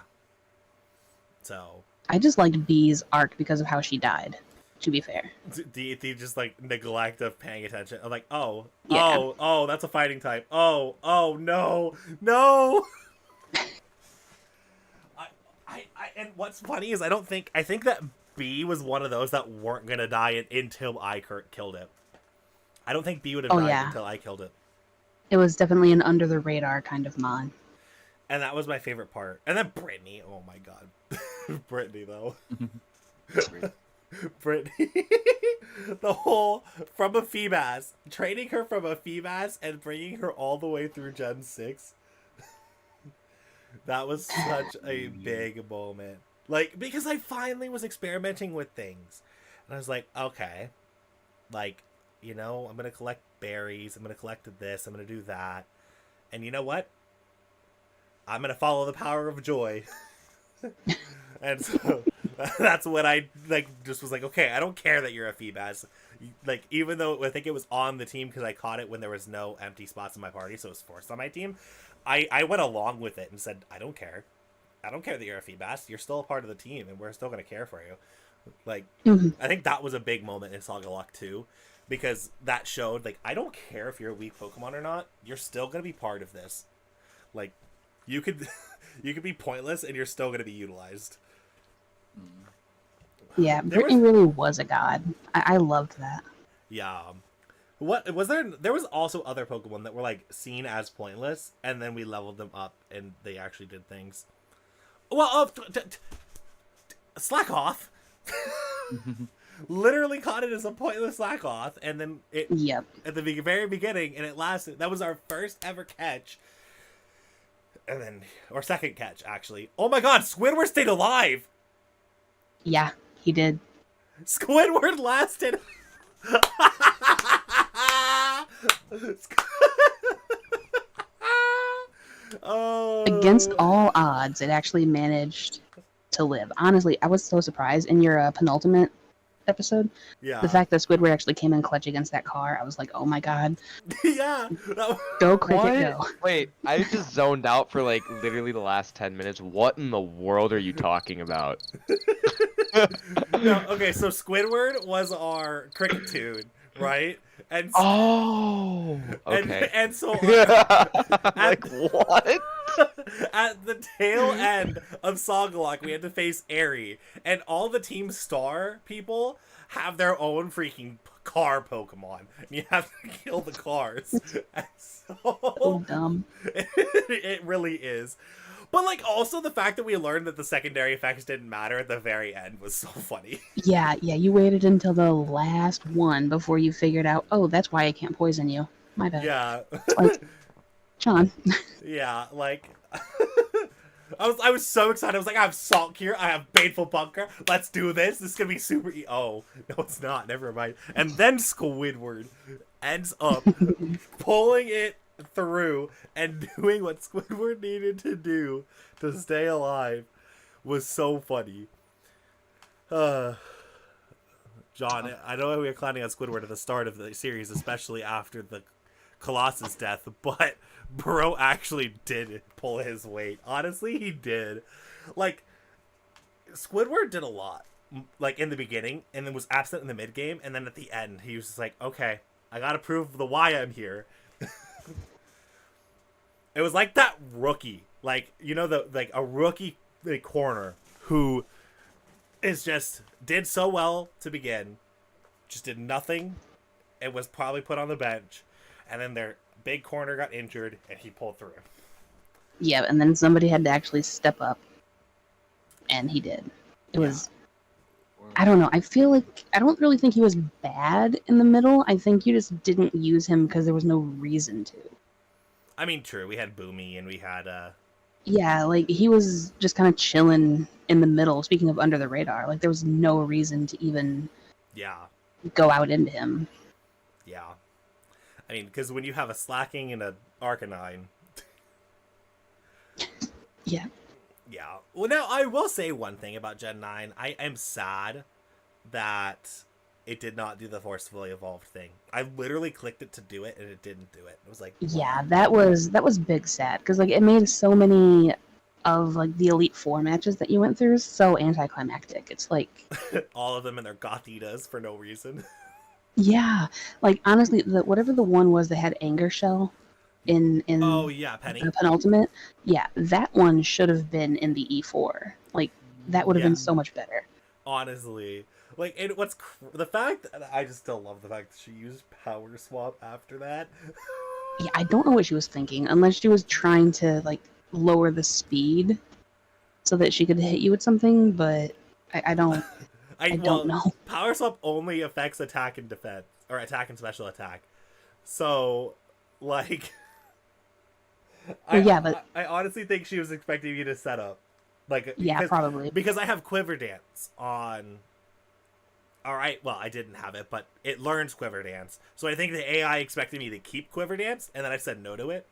Speaker 1: So,
Speaker 4: I just liked B's arc because of how she died, to be fair.
Speaker 1: the just like neglect of paying attention. I'm like, oh,
Speaker 4: Yeah.
Speaker 1: oh, that's a fighting type. Oh, no. And what's funny is I think that B was one of those that weren't gonna die until I killed it. I don't think B would have died
Speaker 4: yeah.
Speaker 1: until I killed it.
Speaker 4: It was definitely an under the radar kind of mod.
Speaker 1: And that was my favorite part. And then Brittany, oh my god. Brittany though. Brittany. The whole from a Feebas, training her from a Feebas and bringing her all the way through Gen 6. That was such a big moment. Like, because I finally was experimenting with things. And I was like, okay. Like, you know, I'm going to collect berries. I'm going to collect this. I'm going to do that. And you know what? I'm going to follow the power of joy. And so that's when I, like, just was like, okay, I don't care that you're a Feebas. Like, even though I think it was on the team because I caught it when there was no empty spots in my party, so it was forced on my team. I went along with it and said, I don't care. I don't care that you're a Feebas. You're still a part of the team, and we're still going to care for you. Like, I think that was a big moment in Sagalocke too, because that showed, like, I don't care if you're a weak Pokemon or not. You're still going to be part of this. Like, you could you could be pointless, and you're still going to be utilized.
Speaker 4: Yeah,
Speaker 1: There
Speaker 4: Brittany really was a god. I loved that.
Speaker 1: Yeah. What was there? There was also other Pokemon that were like seen as pointless, and then we leveled them up, and they actually did things. Well, slack off. Literally caught it as a pointless slack off, and then it
Speaker 4: Yep.
Speaker 1: at the very beginning, and it lasted. That was our first ever catch, and then or second catch actually. Oh my God, Squidward stayed alive.
Speaker 4: Yeah, he did.
Speaker 1: Squidward lasted. Oh.
Speaker 4: Against all odds, it actually managed to live. Honestly, I was so surprised in your penultimate episode.
Speaker 1: Yeah.
Speaker 4: The fact that Squidward actually came in clutch against that car, I was like, oh my god.
Speaker 1: Yeah.
Speaker 4: Go, Cricket,
Speaker 2: What?
Speaker 4: go.
Speaker 2: Wait, I just zoned out for like literally the last 10 minutes. What in the world are you talking about?
Speaker 1: No, okay, so Squidward was our cricket tune, right? And
Speaker 2: Oh, okay.
Speaker 1: and so
Speaker 2: Like what?
Speaker 1: at the tail end of Sagalocke, we had to face Airy, and all the Team Star people have their own freaking car Pokemon. And you have to kill the cars. And
Speaker 4: So
Speaker 1: so
Speaker 4: dumb.
Speaker 1: it really is. But like also the fact that we learned that the secondary effects didn't matter at the very end was so funny.
Speaker 4: Yeah, you waited until the last one before you figured out, oh, that's why I can't poison you. My bad.
Speaker 1: Yeah.
Speaker 4: Like, John.
Speaker 1: Yeah, like I was so excited. I was like, I have Salt Cure, I have Baneful Bunker. Let's do this. This is gonna be super. Oh no, it's not. Never mind. And then Squidward ends up pulling it through and doing what Squidward needed to do to stay alive was so funny. John, I know we were clowning on Squidward at the start of the series, especially after the Colossus death, but bro actually did pull his weight. Honestly, he did. Like, Squidward did a lot, like, in the beginning, and then was absent in the mid-game, and then at the end, he was just like, okay, I gotta prove the why I'm here. It was like that rookie, like, you know, a rookie corner who is just did so well to begin, just did nothing, and was probably put on the bench, and then their big corner got injured, and he pulled through.
Speaker 4: Yeah, and then somebody had to actually step up, and he did. It was, I don't know, I feel like, I don't really think he was bad in the middle. I think you just didn't use him because there was no reason to.
Speaker 1: I mean, true, we had Boomy, and we had,
Speaker 4: Yeah, like, he was just kind of chilling in the middle, speaking of under the radar. Like, there was no reason to even
Speaker 1: yeah,
Speaker 4: go out into him.
Speaker 1: yeah. I mean, because when you have a Slacking and a Arcanine...
Speaker 4: Yeah.
Speaker 1: Yeah. Well, now, I will say one thing about Gen 9. I am sad that it did not do the forcefully evolved thing. I literally clicked it to do it, and it didn't do it. It was like...
Speaker 4: Yeah, that was big sad, because, like, it made so many of, like, the Elite Four matches that you went through so anticlimactic. It's like...
Speaker 1: all of them in their Gothitas for no reason.
Speaker 4: Yeah, like, honestly, whatever the one was that had Anger Shell in
Speaker 1: Oh, yeah, Penny.
Speaker 4: the penultimate, yeah, that one should have been in the E4. Like, that would have
Speaker 1: Yeah.
Speaker 4: been so much better.
Speaker 1: Honestly. Like, and what's... the fact... I just still love the fact that she used Power Swap after that.
Speaker 4: Yeah, I don't know what she was thinking, unless she was trying to, like, lower the speed so that she could hit you with something, but I don't... I don't know.
Speaker 1: Power Swap only affects attack and defense, or attack and special attack. So, like,
Speaker 4: yeah, but
Speaker 1: I honestly think she was expecting me to set up, like,
Speaker 4: yeah,
Speaker 1: because,
Speaker 4: probably.
Speaker 1: because I have Quiver Dance on. All right, well, I didn't have it, but it learns Quiver Dance, so I think the AI expected me to keep Quiver Dance, and then I said no to it.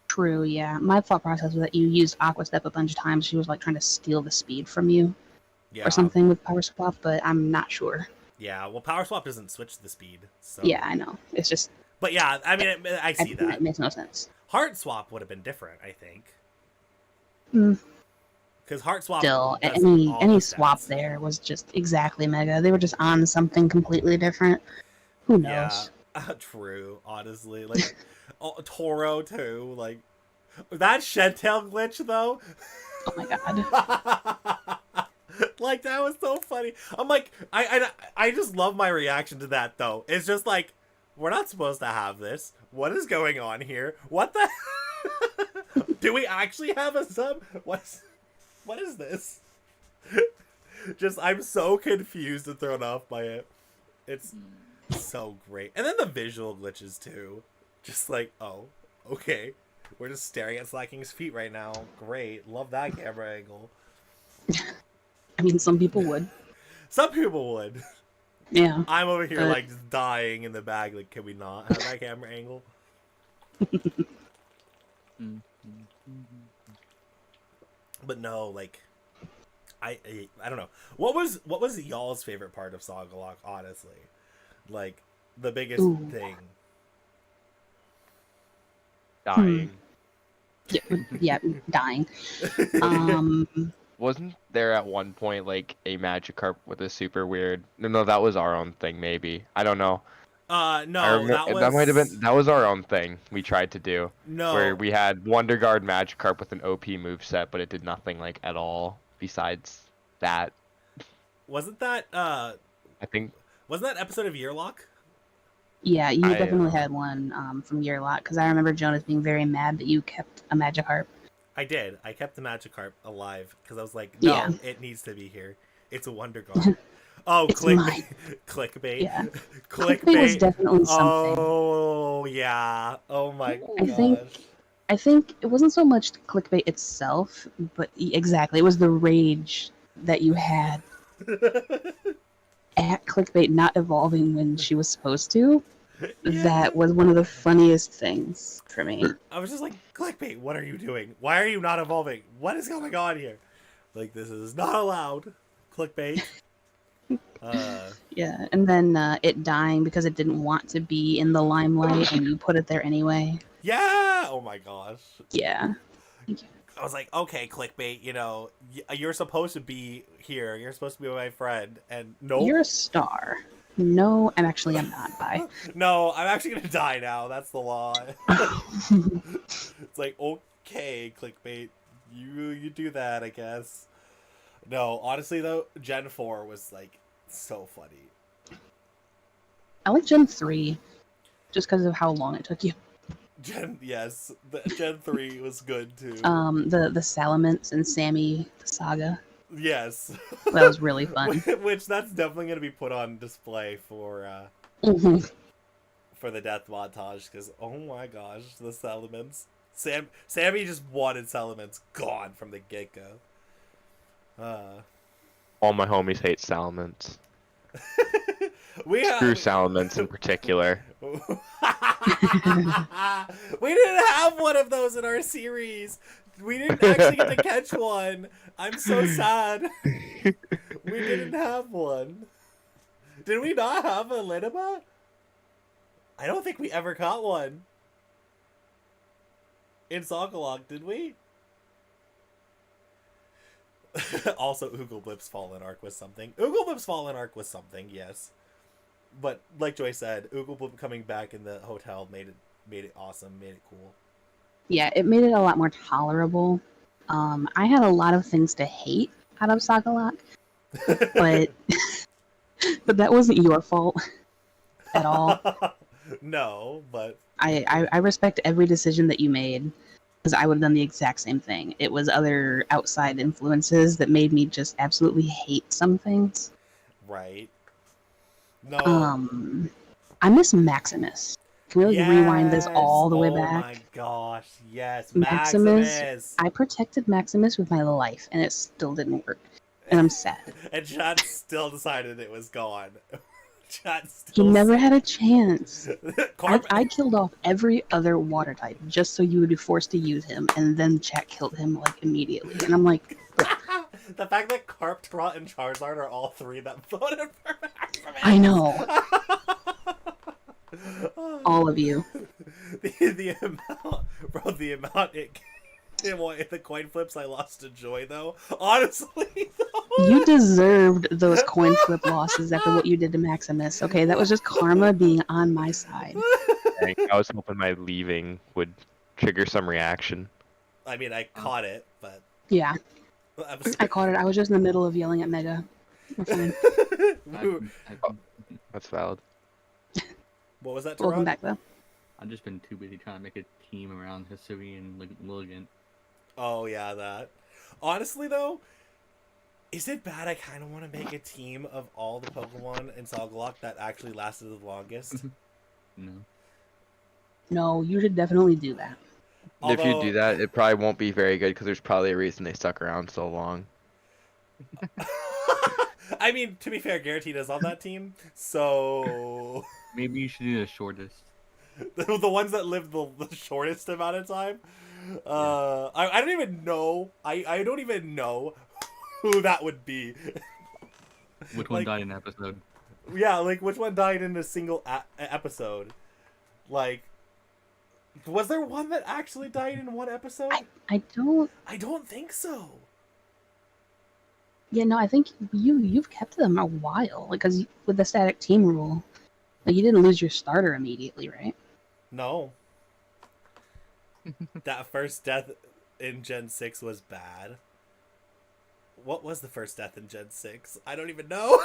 Speaker 4: True, yeah. My thought process was that you used Aqua Step a bunch of times. She was like trying to steal the speed from you
Speaker 1: Yeah.
Speaker 4: or something with Power Swap, but I'm not sure.
Speaker 1: Yeah. Well, Power Swap doesn't switch the speed. So.
Speaker 4: Yeah, I know. It's just
Speaker 1: But yeah, I mean, I see
Speaker 4: it
Speaker 1: that.
Speaker 4: makes no sense.
Speaker 1: Heart Swap would have been different, I think.
Speaker 4: Mm.
Speaker 1: Because Heart Swap.
Speaker 4: Still,
Speaker 1: does all
Speaker 4: any
Speaker 1: the
Speaker 4: swap
Speaker 1: stats.
Speaker 4: there was just exactly mega. They were just on something completely different. Who knows?
Speaker 1: Yeah, true. Honestly, like Toro too. Like that Shed Tail glitch though.
Speaker 4: Oh my god.
Speaker 1: Like, that was so funny. I'm like, I just love my reaction to that, though. It's just like, we're not supposed to have this. What is going on here? What the? Do we actually have a sub? What is this? Just, I'm so confused and thrown off by it. It's so great. And then the visual glitches, too. Just like, oh, okay. We're just staring at Slacking's feet right now. Great. Love that camera angle.
Speaker 4: I mean, some people would.
Speaker 1: Some people would.
Speaker 4: Yeah.
Speaker 1: I'm over here, like, just dying in the bag. Like, can we not have that camera angle? But no, like, I don't know. What was y'all's favorite part of Sagalocke, honestly? Like, the biggest thing.
Speaker 2: Dying.
Speaker 4: Yeah, dying.
Speaker 2: Wasn't there at one point like a Magikarp with a super weird? No, that was our own thing. Maybe I don't know.
Speaker 1: No,
Speaker 2: I remember, that might have been our own thing we tried to do.
Speaker 1: No,
Speaker 2: where we had Wonder Guard Magikarp with an OP moveset, but it did nothing like at all besides that.
Speaker 1: Wasn't that
Speaker 2: I think
Speaker 1: wasn't that episode of Yearlock?
Speaker 4: Yeah, you definitely had one from Yearlock, because I remember Jonas being very mad that you kept a Magikarp.
Speaker 1: I did. I kept the Magikarp alive because I was like, no,
Speaker 4: Yeah.
Speaker 1: it needs to be here. It's a Wonder Guard. Oh,
Speaker 4: It's mine.
Speaker 1: clickbait.
Speaker 4: Yeah.
Speaker 1: Clickbait.
Speaker 4: Clickbait was definitely something.
Speaker 1: Oh, yeah. Oh my
Speaker 4: I
Speaker 1: gosh.
Speaker 4: think it wasn't so much clickbait itself, but exactly, it was the rage that you had at clickbait not evolving when she was supposed to.
Speaker 1: Yeah.
Speaker 4: That was one of the funniest things for me.
Speaker 1: I was just like, clickbait, what are you doing? Why are you not evolving? What is going on here? Like, this is not allowed. Clickbait.
Speaker 4: Yeah, and then it dying because it didn't want to be in the limelight, and you put it there anyway.
Speaker 1: Yeah! Oh my gosh.
Speaker 4: Yeah.
Speaker 1: I was like, okay, clickbait, you know, you're supposed to be here. You're supposed to be my friend. And nope.
Speaker 4: You're a star. No, I'm not. Bye.
Speaker 1: No, I'm actually going to die now. That's the law. It's like, okay, clickbait. You do that, I guess. No, honestly, though, Gen 4 was, like, so funny.
Speaker 4: I like Gen 3, just because of how long it took you.
Speaker 1: Yes, Gen 3 was good, too.
Speaker 4: The Salamence and Sammy saga.
Speaker 1: Yes.
Speaker 4: That was really fun.
Speaker 1: Which, that's definitely going to be put on display for the death montage, because, oh my gosh, the Salamence. Sammy just wanted Salamence gone from the get-go.
Speaker 2: all my homies hate Salamence. Screw Salamence in particular.
Speaker 1: We didn't have one of those in our series. We didn't actually get to catch one. I'm so sad. We didn't have one. Did we not have a Linima? I don't think we ever caught one. In Sagalocke, did we? Also, Oogle-Blip's Fallen Arc was something. Oogle-Blip's Fallen Arc was something, yes. But, like Joy said, Oogle-Blip coming back in the hotel made it awesome, made it cool.
Speaker 4: Yeah, it made it a lot more tolerable. I had a lot of things to hate out of Sagalocke, but but that wasn't your fault at all.
Speaker 1: No, but
Speaker 4: I respect every decision that you made, because I would have done the exact same thing. It was other outside influences that made me just absolutely hate some things.
Speaker 1: right. No.
Speaker 4: I miss Maximus. Can we rewind this all the way back?
Speaker 1: Oh my gosh, yes.
Speaker 4: Maximus. I protected Maximus with my life, and it still didn't work. And I'm sad.
Speaker 1: And Chad still decided it was gone.
Speaker 4: He never had a chance.
Speaker 1: Carp-
Speaker 4: I killed off every other water type just so you would be forced to use him, and then Chat killed him like immediately. And I'm like,
Speaker 1: the fact that Carp, Trot, and Charizard are all three that voted for Maximus.
Speaker 4: I know. All of you.
Speaker 1: The amount, bro, the amount the coin flips I lost to Joy, though. Honestly, though.
Speaker 4: You deserved those coin flip losses after what you did to Maximus. Okay, that was just karma being on my side.
Speaker 2: I was hoping my leaving would trigger some reaction.
Speaker 1: I mean, I caught it, but
Speaker 4: Yeah. I caught it. I was just in the middle of yelling at Mega. We're fine.
Speaker 2: That's valid.
Speaker 1: What was that,
Speaker 4: Welcome
Speaker 1: Teron?
Speaker 4: back, though.
Speaker 5: I've just been too busy trying to make a team around Hisui and Lilligant.
Speaker 1: Oh, yeah, that. Honestly, though, is it bad I kind of want to make a team of all the Pokemon in Sagalocke that actually lasted the longest?
Speaker 5: No.
Speaker 4: No, you should definitely do that.
Speaker 2: If you
Speaker 1: Although-
Speaker 2: do that, it probably won't be very good because there's probably a reason they stuck around so long.
Speaker 1: I mean, to be fair, Guaranteed is on that team, so
Speaker 5: Maybe you should do the shortest.
Speaker 1: the ones that lived the shortest amount of time. I don't even know. I don't even know who that would be.
Speaker 5: Which one
Speaker 1: Like-
Speaker 5: died in an episode?
Speaker 1: Yeah, like which one died in a single episode? Like, was there one that actually died in one episode?
Speaker 4: I don't.
Speaker 1: I don't think so.
Speaker 4: Yeah, no, I think you've kept them a while, like, because with the static team rule, like, you didn't lose your starter immediately, right?
Speaker 1: No. That first death in Gen 6 was bad. What was the first death in Gen 6? I don't even know.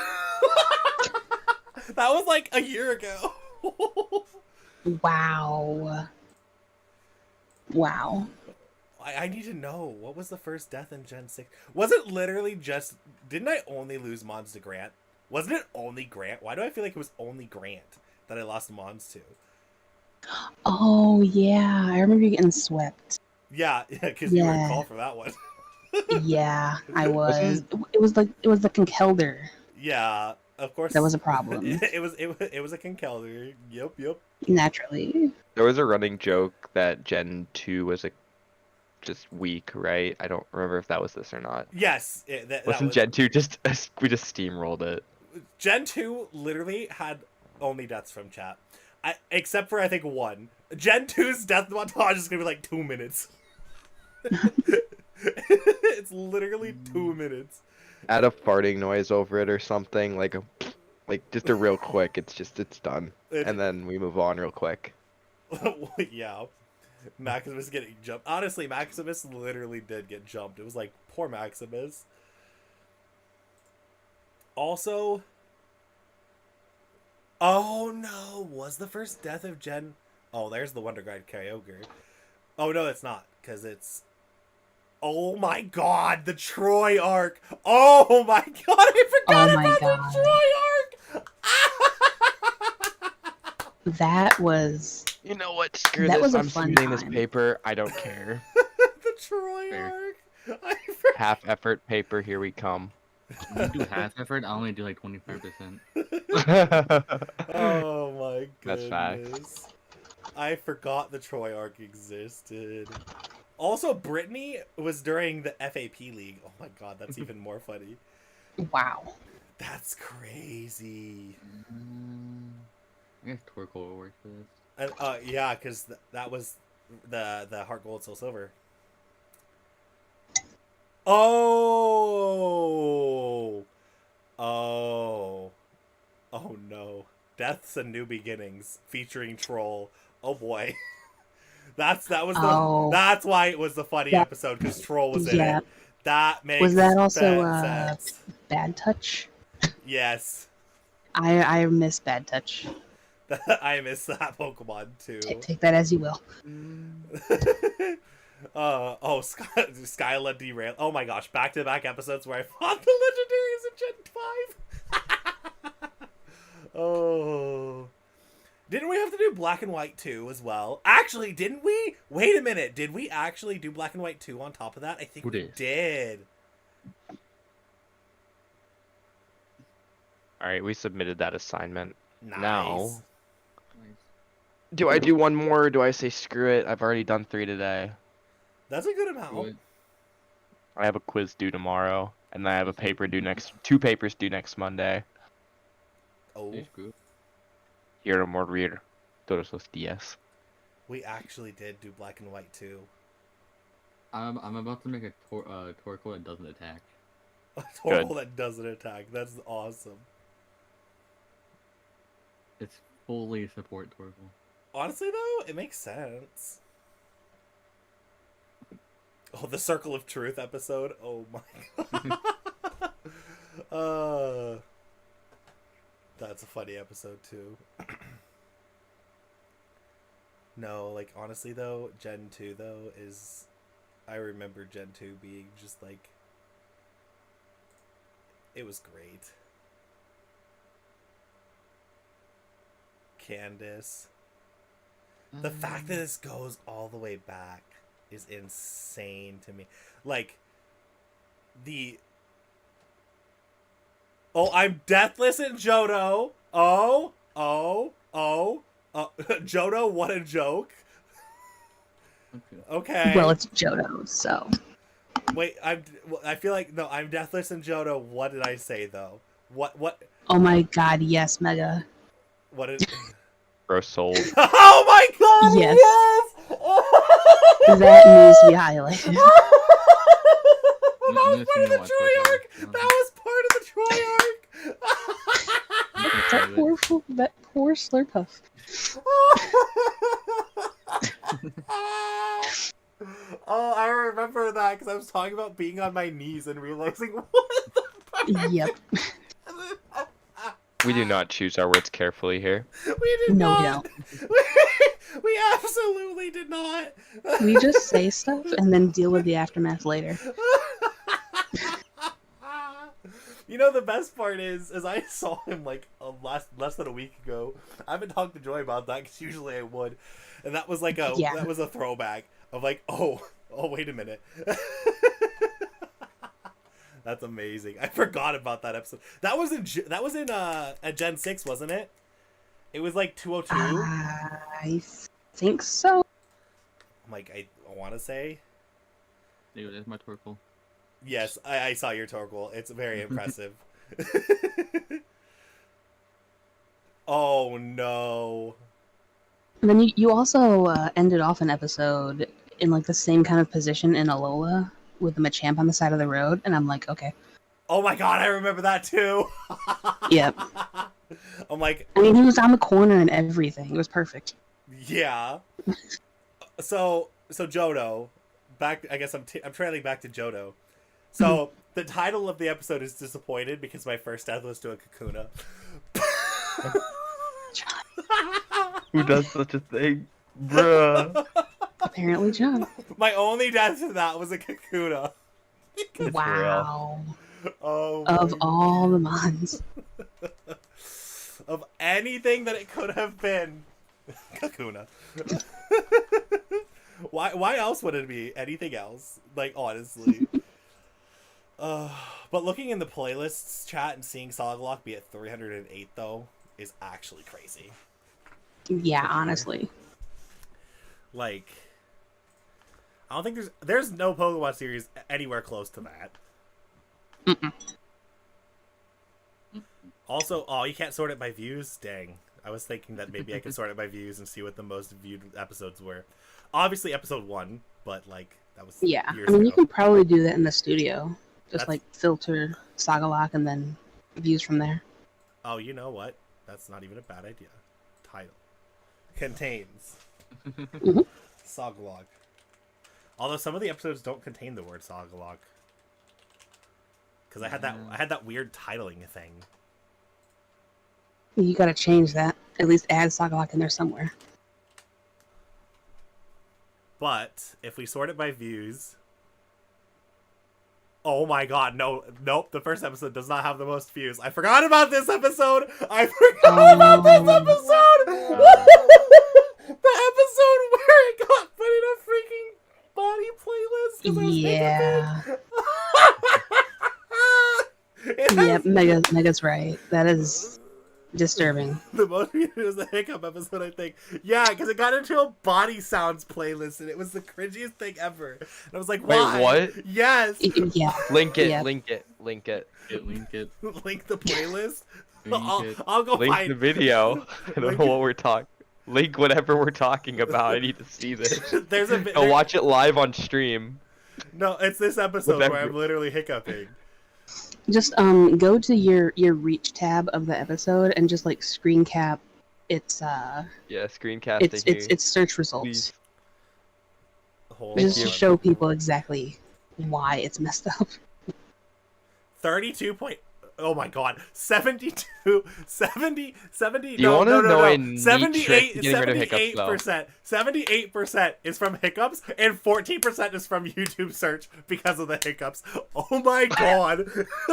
Speaker 1: That was like a year ago.
Speaker 4: Wow. Wow.
Speaker 1: I need to know. What was the first death in Gen 6? Was it literally just... Didn't I only lose Mons to Grant? Wasn't it only Grant? Why do I feel like it was only Grant that I lost Mons to?
Speaker 4: Oh yeah, I remember you getting swept.
Speaker 1: Yeah, because you were
Speaker 4: Yeah.
Speaker 1: called for that one.
Speaker 4: Yeah, I was. It was the Conkelder
Speaker 1: Yeah, of course.
Speaker 4: that was a problem.
Speaker 1: It was a Conkeldurr. Yep.
Speaker 4: Naturally.
Speaker 2: There was a running joke that Gen 2 was just weak, right? I don't remember if that was this or not.
Speaker 1: Yes, that
Speaker 2: Wasn't
Speaker 1: was...
Speaker 2: Gen 2 just we just steamrolled it?
Speaker 1: Gen 2 literally had only deaths from chat. Except for, I think, one. Gen 2's death montage is going to be like 2 minutes. It's literally 2 minutes.
Speaker 2: Add a farting noise over it or something, like just a real quick. It's done, and then we move on real quick.
Speaker 1: Yeah. Maximus getting jumped. Honestly, Maximus literally did get jumped. It was like, poor Maximus. Also... Oh no! Was the first death of Gen... Oh, there's the Wonder Guide Kyogre. Oh no, it's not, because it's... Oh my god, the Troy arc! Oh my god, I forgot
Speaker 4: Oh my
Speaker 1: about
Speaker 4: God.
Speaker 1: the Troy arc!
Speaker 4: That was
Speaker 2: You know what? Screw
Speaker 4: That
Speaker 2: this.
Speaker 4: was a
Speaker 2: I'm
Speaker 4: fun
Speaker 2: submitting this
Speaker 4: time.
Speaker 2: paper. I don't care.
Speaker 1: The Troy
Speaker 5: Fair.
Speaker 1: arc! I forgot.
Speaker 2: Half effort paper. Here we come.
Speaker 5: When you do half effort, I only do like 25%.
Speaker 1: Oh my goodness.
Speaker 2: That's facts.
Speaker 1: I forgot the Troy arc existed. Also, Brittany was during the FAP League. Oh my god, that's even more funny.
Speaker 4: wow.
Speaker 1: That's crazy.
Speaker 5: I guess Torkoal will work for this.
Speaker 1: And yeah, because that was the Heart Gold Soul Silver. Oh no. Deaths and New Beginnings featuring Troll. Oh boy. That's why it was the funny
Speaker 4: That-
Speaker 1: episode, because Troll was in
Speaker 4: yeah.
Speaker 1: it. That makes
Speaker 4: Was that also
Speaker 1: sense.
Speaker 4: Bad Touch?
Speaker 1: Yes.
Speaker 4: I miss Bad Touch.
Speaker 1: I miss that Pokemon too.
Speaker 4: Take that as you will.
Speaker 1: Skyla derailed. Oh my gosh, back-to-back episodes where I fought the legendaries in Gen 5. Oh. Didn't we have to do Black and White 2 as well? Actually, didn't we? Wait a minute. Did we actually do Black and White 2 on top of that? I think
Speaker 5: Who
Speaker 1: we
Speaker 5: did?
Speaker 1: did.
Speaker 2: All right, we submitted that assignment.
Speaker 1: Nice.
Speaker 2: Now,
Speaker 5: Nice.
Speaker 2: do I do one more or do I say screw it? I've already done 3 today.
Speaker 1: That's a good amount.
Speaker 5: Good.
Speaker 2: I have a quiz due tomorrow, and then I have a paper due two papers due next Monday.
Speaker 1: Oh,
Speaker 5: Yeah, screw it.
Speaker 2: Quiero morir todos los días.
Speaker 1: we actually did do Black and White 2.
Speaker 5: I'm about to make a Torkoal that doesn't attack.
Speaker 1: A Torkoal that doesn't attack. That's awesome.
Speaker 5: It's fully support Torkoal.
Speaker 1: Honestly, though, it makes sense. Oh, the Circle of Truth episode. Oh my god. That's a funny episode too. No, like honestly though, Gen 2 though is, I remember Gen 2 being just like, it was great. Candace. The fact that this goes all the way back is insane to me. Like, oh, I'm deathless in Johto. Johto, what a joke. Okay.
Speaker 4: Well, it's Johto, so.
Speaker 1: Wait, I feel like, no, I'm deathless in Johto. What did I say, though? What?
Speaker 4: Oh my god, yes, Mega.
Speaker 1: What did...
Speaker 2: Bro sold.
Speaker 1: Oh my god,
Speaker 4: Yes.
Speaker 1: yes!
Speaker 4: That needs to be highlighted.
Speaker 1: That was part of the Troy arc! That was part of the Troy arc!
Speaker 4: That poor Slurpuff.
Speaker 1: Oh, I remember that because I was talking about being on my knees and realizing what the fuck.
Speaker 4: Yep.
Speaker 2: We do not choose our words carefully here.
Speaker 1: We did
Speaker 4: No, we
Speaker 1: not.
Speaker 4: don't.
Speaker 1: We absolutely did not.
Speaker 4: We just say stuff and then deal with the aftermath later.
Speaker 1: You know, the best part is I saw him like less than a week ago. I haven't talked to Joy about that because usually I would, and that was like that was a throwback of like, oh wait a minute. That's amazing. I forgot about that episode. That was in at Gen 6, wasn't it? It was like 202.
Speaker 4: I think so.
Speaker 1: I'm like, I want to say.
Speaker 5: Dude, that's my Torkoal.
Speaker 1: Yes, I saw your Torkoal. It's very impressive. Oh no.
Speaker 4: And then you also ended off an episode in like the same kind of position in Alola with the Machamp on the side of the road, and I'm like, okay.
Speaker 1: Oh my god, I remember that too.
Speaker 4: Yep.
Speaker 1: I'm like,
Speaker 4: I mean, he was on the corner and everything. It was perfect.
Speaker 1: yeah. So Johto, back. I guess I'm trailing back to Johto. So the title of the episode is Disappointed because my first death was to a Kakuna.
Speaker 2: Who does such a thing? Bruh.
Speaker 4: Apparently, John.
Speaker 1: My only death to that was a Kakuna.
Speaker 2: It's
Speaker 4: Wow.
Speaker 1: Oh.
Speaker 4: Of
Speaker 1: my
Speaker 4: all the mons.
Speaker 1: of anything that it could have been, Kakuna. Why else would it be anything else? Like, honestly. But looking in the playlists chat and seeing Sagalocke be at 308 though is actually crazy.
Speaker 4: Yeah, honestly.
Speaker 1: Like, I don't think there's no Pokemon series anywhere close to that.
Speaker 4: Mm-mm.
Speaker 1: Also, you can't sort it by views? Dang. I was thinking that maybe I could sort it by views and see what the most viewed episodes were. Obviously episode 1, but like, that was
Speaker 4: Yeah.
Speaker 1: years
Speaker 4: I mean,
Speaker 1: ago.
Speaker 4: you can probably do that in the studio. Just
Speaker 1: That's-
Speaker 4: like filter Sagalocke and then views from there.
Speaker 1: Oh, you know what? That's not even a bad idea. Title. Contains.
Speaker 4: Mhm.
Speaker 1: Sagalocke. Although some of the episodes don't contain the word Sagalocke. Because I had that weird titling thing.
Speaker 4: You gotta change that. At least add Sagalocke in there somewhere.
Speaker 1: But if we sort it by views, oh my god, nope, the first episode does not have the most views. I forgot about this episode. I forgot about this episode. The episode where it got put in a freaking body playlist. 'Cause I was
Speaker 4: Yeah.
Speaker 1: it has
Speaker 4: Yep, Mega's right. That is disturbing.
Speaker 1: the most views was the Hiccup episode, I think. Yeah, because it got into a body sounds playlist, and it was the cringiest thing ever. And I was like,
Speaker 2: Wait,
Speaker 1: why?
Speaker 2: what?
Speaker 1: Yes.
Speaker 4: Yeah.
Speaker 2: Link it,
Speaker 4: Yeah.
Speaker 2: link it, link it.
Speaker 5: Link it.
Speaker 1: Link the playlist.
Speaker 5: Link it.
Speaker 1: I'll go
Speaker 2: Link
Speaker 1: find
Speaker 2: the video. I don't know what we're talking. Link whatever we're talking about. I need to see this.
Speaker 1: There's a
Speaker 2: I'll watch it live on stream.
Speaker 1: No, it's this episode
Speaker 2: With
Speaker 1: where
Speaker 2: every-
Speaker 1: I'm literally hiccuping.
Speaker 4: Just go to your reach tab of the episode and just like screen cap its
Speaker 2: Yeah, screencasting
Speaker 4: its search results.
Speaker 2: Please.
Speaker 1: Hold
Speaker 4: Just to
Speaker 1: on.
Speaker 4: show people exactly why it's messed up.
Speaker 1: 32 point. Oh my god. 72, 70, 70.
Speaker 2: Do you
Speaker 1: no,
Speaker 2: want
Speaker 1: no,
Speaker 2: to
Speaker 1: no,
Speaker 2: know
Speaker 1: no.
Speaker 2: a neat trick to getting rid of hiccups, though?
Speaker 1: 78% is from hiccups, and 14% is from YouTube search because of the hiccups. Oh my god.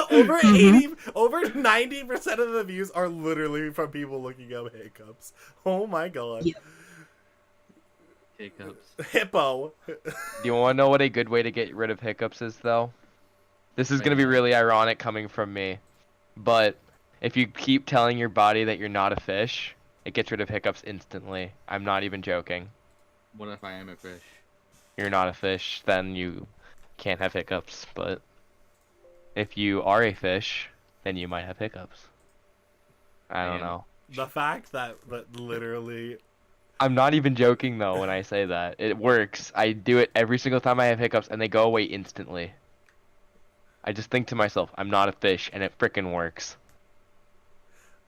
Speaker 1: Over 90% of the views are literally from people looking up hiccups. Oh my god.
Speaker 4: Yeah.
Speaker 5: Hiccups.
Speaker 1: Hippo.
Speaker 2: Do you want to know what a good way to get rid of hiccups is, though? This is
Speaker 5: Right
Speaker 2: going to be
Speaker 5: now.
Speaker 2: really ironic coming from me. But if you keep telling your body that you're not a fish, it gets rid of hiccups instantly. I'm not even joking.
Speaker 5: What if I am a fish?
Speaker 2: You're not a fish, then you can't have hiccups. But if you are a fish, then you might have hiccups. I don't
Speaker 5: Man.
Speaker 2: know.
Speaker 1: The fact that literally...
Speaker 2: I'm not even joking, though, when I say that. It works. I do it every single time I have hiccups, and they go away instantly. I just think to myself, I'm not a fish, and it frickin' works.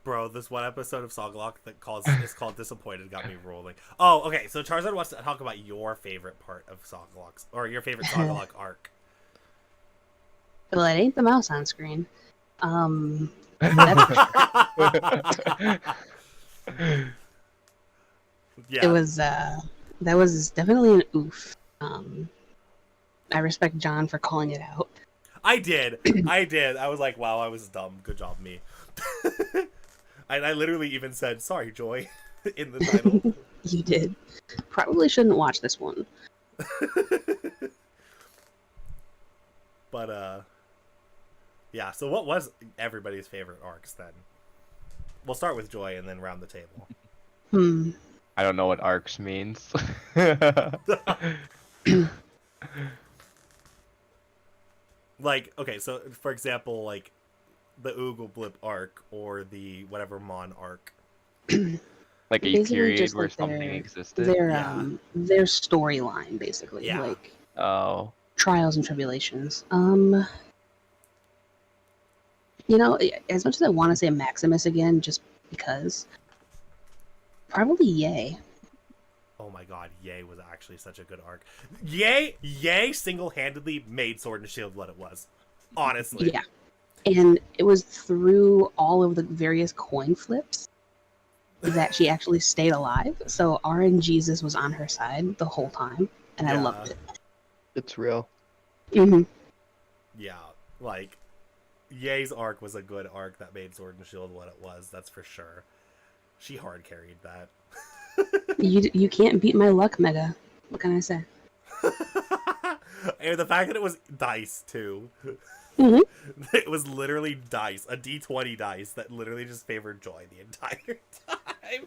Speaker 1: Bro, this one episode of Sagalocke that is called Disappointed got me rolling. Oh, okay, so Charizard wants to talk about your favorite part of Sagalocke's, or your favorite Sagalocke arc.
Speaker 4: Well, it ain't the mouse on screen.
Speaker 1: Yeah.
Speaker 4: It was that was definitely an oof. I respect John for calling it out.
Speaker 1: I did. I was like, wow, I was dumb. Good job, me. I literally even said, sorry, Joy, in the title.
Speaker 4: You did. Probably shouldn't watch this one.
Speaker 1: But, yeah, so what was everybody's favorite arcs then? We'll start with Joy and then round the table.
Speaker 2: I don't know what arcs means.
Speaker 1: Like, okay, so for example, like the Oogle Blip arc or the whatever Mon arc.
Speaker 2: Like a
Speaker 4: Basically
Speaker 2: period
Speaker 4: just
Speaker 2: where
Speaker 4: like
Speaker 2: something
Speaker 4: their-
Speaker 2: existed?
Speaker 4: Their storyline, basically.
Speaker 1: Yeah.
Speaker 4: Like
Speaker 2: Oh.
Speaker 4: trials and tribulations. You know, as much as I want to say Maximus again, just because, probably Yay.
Speaker 1: Oh my god, Yay was actually such a good arc. Yay single-handedly made Sword and Shield what it was. Honestly.
Speaker 4: Yeah. And it was through all of the various coin flips that she actually stayed alive. So RNGesus was on her side the whole time, and I
Speaker 1: Yeah.
Speaker 4: loved it.
Speaker 3: It's real.
Speaker 4: Hmm.
Speaker 1: Yeah, like Yay's arc was a good arc that made Sword and Shield what it was, that's for sure. She hard carried that.
Speaker 4: You can't beat my luck, Mega. What can I say?
Speaker 1: And the fact that it was dice too.
Speaker 4: Mhm.
Speaker 1: It was literally dice, a D20 dice that literally just favored Joy the entire time.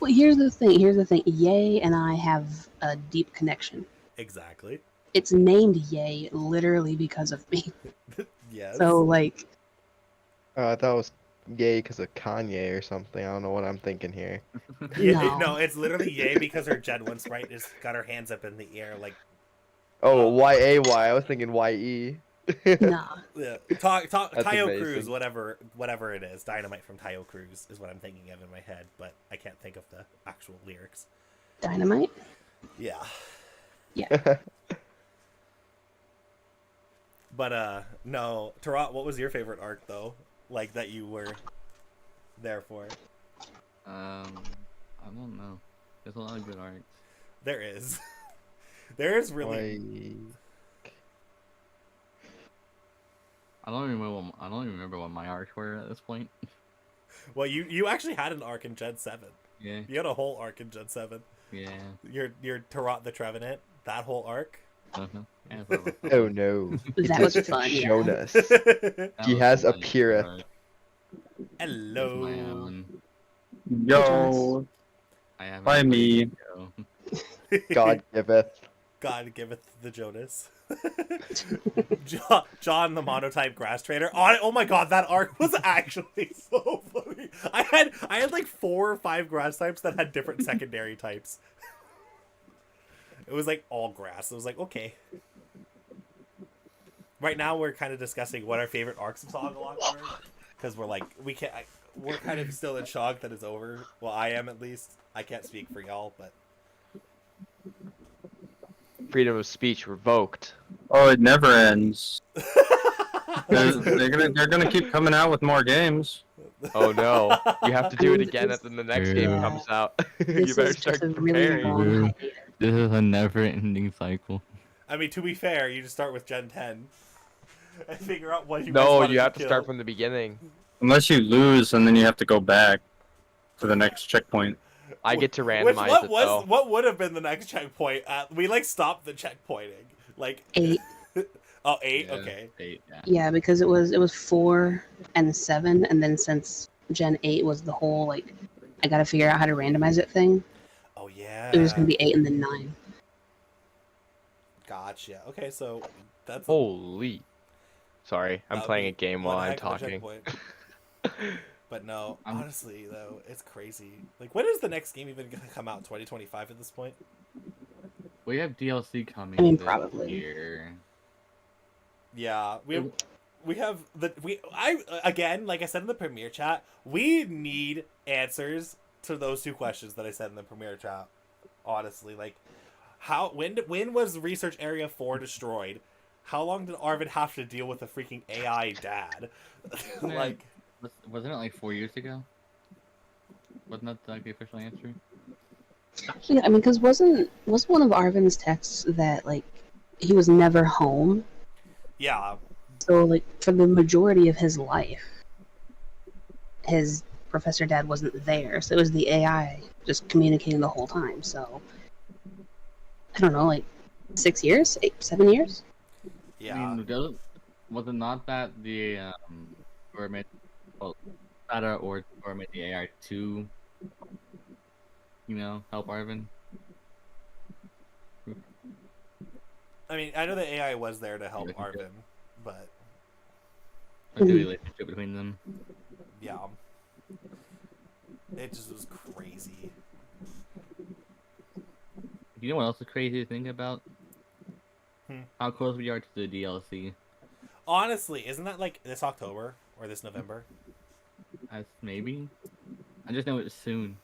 Speaker 4: Well, here's the thing. Yay and I have a deep connection.
Speaker 1: Exactly.
Speaker 4: It's named Yay literally because of me.
Speaker 1: Yes.
Speaker 4: So, like,
Speaker 3: I thought it was gay because of Kanye or something. I don't know what I'm thinking here.
Speaker 1: Yeah,
Speaker 4: No.
Speaker 1: no, it's literally Yay because her Gen 1 sprite just got her hands up in the air like
Speaker 3: Oh, Y-A-Y. I was thinking Y-E.
Speaker 4: nah.
Speaker 1: yeah.
Speaker 3: That's
Speaker 1: Tayo
Speaker 3: amazing.
Speaker 1: Cruz, whatever it is. Dynamite from Tayo Cruz is what I'm thinking of in my head, but I can't think of the actual lyrics.
Speaker 4: Dynamite?
Speaker 1: Yeah.
Speaker 4: Yeah.
Speaker 1: But no, Tarot, what was your favorite arc though? Like that you were there for?
Speaker 5: I don't know. There's a lot of good arcs.
Speaker 1: There is. There is really
Speaker 5: I don't even remember what my arcs were at this point.
Speaker 1: well you actually had an arc in Gen 7.
Speaker 5: Yeah.
Speaker 1: You had a whole arc in Gen 7.
Speaker 5: Yeah.
Speaker 1: Your Tarot the Trevenant, that whole arc.
Speaker 5: Uh-huh. Yeah, that was-
Speaker 3: Oh no.
Speaker 4: That was fun. Yeah.
Speaker 3: Jonas.
Speaker 5: that
Speaker 3: He
Speaker 5: was
Speaker 3: has a
Speaker 5: my
Speaker 3: Pyrrha.
Speaker 5: arc.
Speaker 1: Hello.
Speaker 5: My own.
Speaker 6: Yo,
Speaker 5: I have
Speaker 6: By me.
Speaker 5: Go.
Speaker 3: God giveth.
Speaker 1: God giveth the Jonas. John the monotype grass trader. Oh my god, that arc was actually so funny. I had like 4 or 5 grass types that had different secondary types. It was like all grass. It was like, okay. Right now we're kind of discussing what our favorite arcs of Sagalocke are. Because we're like, we're kind of still in shock that it's over. Well, I am at least. I can't speak for y'all, but
Speaker 2: freedom of speech revoked.
Speaker 6: Oh, it never ends. They're gonna keep coming out with more games.
Speaker 2: Oh no, you have to do it
Speaker 4: mean,
Speaker 2: again
Speaker 4: this-
Speaker 2: after the next game
Speaker 4: Yeah.
Speaker 2: comes out. You
Speaker 4: This
Speaker 2: better
Speaker 4: is just
Speaker 2: start
Speaker 4: a really
Speaker 2: preparing.
Speaker 4: long
Speaker 5: True.
Speaker 4: hiatus.
Speaker 5: This is a never-ending cycle.
Speaker 1: I mean, to be fair, you just start with Gen 10 and figure out what you guys
Speaker 2: No,
Speaker 1: wanted
Speaker 2: you have to
Speaker 1: kill.
Speaker 2: start from the beginning.
Speaker 6: Unless you lose, and then you have to go back to the next checkpoint.
Speaker 2: I get to
Speaker 1: Which,
Speaker 2: randomize it though.
Speaker 1: what would have been the next checkpoint? We like stopped the checkpointing. Like
Speaker 4: 8.
Speaker 1: Oh, 8?
Speaker 5: Yeah,
Speaker 1: Okay.
Speaker 5: 8, yeah.
Speaker 4: Yeah, because it was 4 and 7, and then since Gen 8 was the whole like, I gotta figure out how to randomize it thing.
Speaker 1: Oh yeah.
Speaker 4: It was gonna be 8 and then 9.
Speaker 1: Gotcha. Okay, so that's
Speaker 2: Holy. Sorry, I'm
Speaker 1: that would
Speaker 2: playing
Speaker 1: be
Speaker 2: a game
Speaker 1: one
Speaker 2: while I'm
Speaker 1: heck of a
Speaker 2: talking.
Speaker 1: checkpoint. But no,
Speaker 5: I'm-
Speaker 1: honestly though, it's crazy. Like, when is the next game even gonna come out? 2025 at this point?
Speaker 5: We have DLC coming
Speaker 4: I mean,
Speaker 5: this
Speaker 4: probably.
Speaker 5: year.
Speaker 1: Yeah, I again, like I said in the premiere chat, we need answers to those two questions that I said in the premiere chat. Honestly, like, when was Research Area 4 destroyed? How long did Arvin have to deal with a freaking AI dad? Like,
Speaker 5: Wasn't it like 4 years ago? Wasn't that the official answer?
Speaker 4: Yeah, I mean, because wasn't one of Arvin's texts that like he was never home?
Speaker 1: yeah,
Speaker 4: So like for the majority of his life, his professor dad wasn't there. So it was the AI just communicating the whole time. So I don't know, like 6 years, 7 years.
Speaker 1: yeah.
Speaker 5: I mean, was it not that the or made Ada or made the AI to help Arvin?
Speaker 1: I mean, I know the AI was there to help
Speaker 5: Yeah, I think
Speaker 1: Arvin, but
Speaker 5: Like the
Speaker 4: Mhm.
Speaker 5: relationship between them.
Speaker 1: yeah, it just was crazy.
Speaker 5: You know what else is crazy to think about?
Speaker 1: Hmm.
Speaker 5: How close we are to the DLC.
Speaker 1: Honestly, isn't that like this October or this November?
Speaker 5: Maybe. I just know it's soon.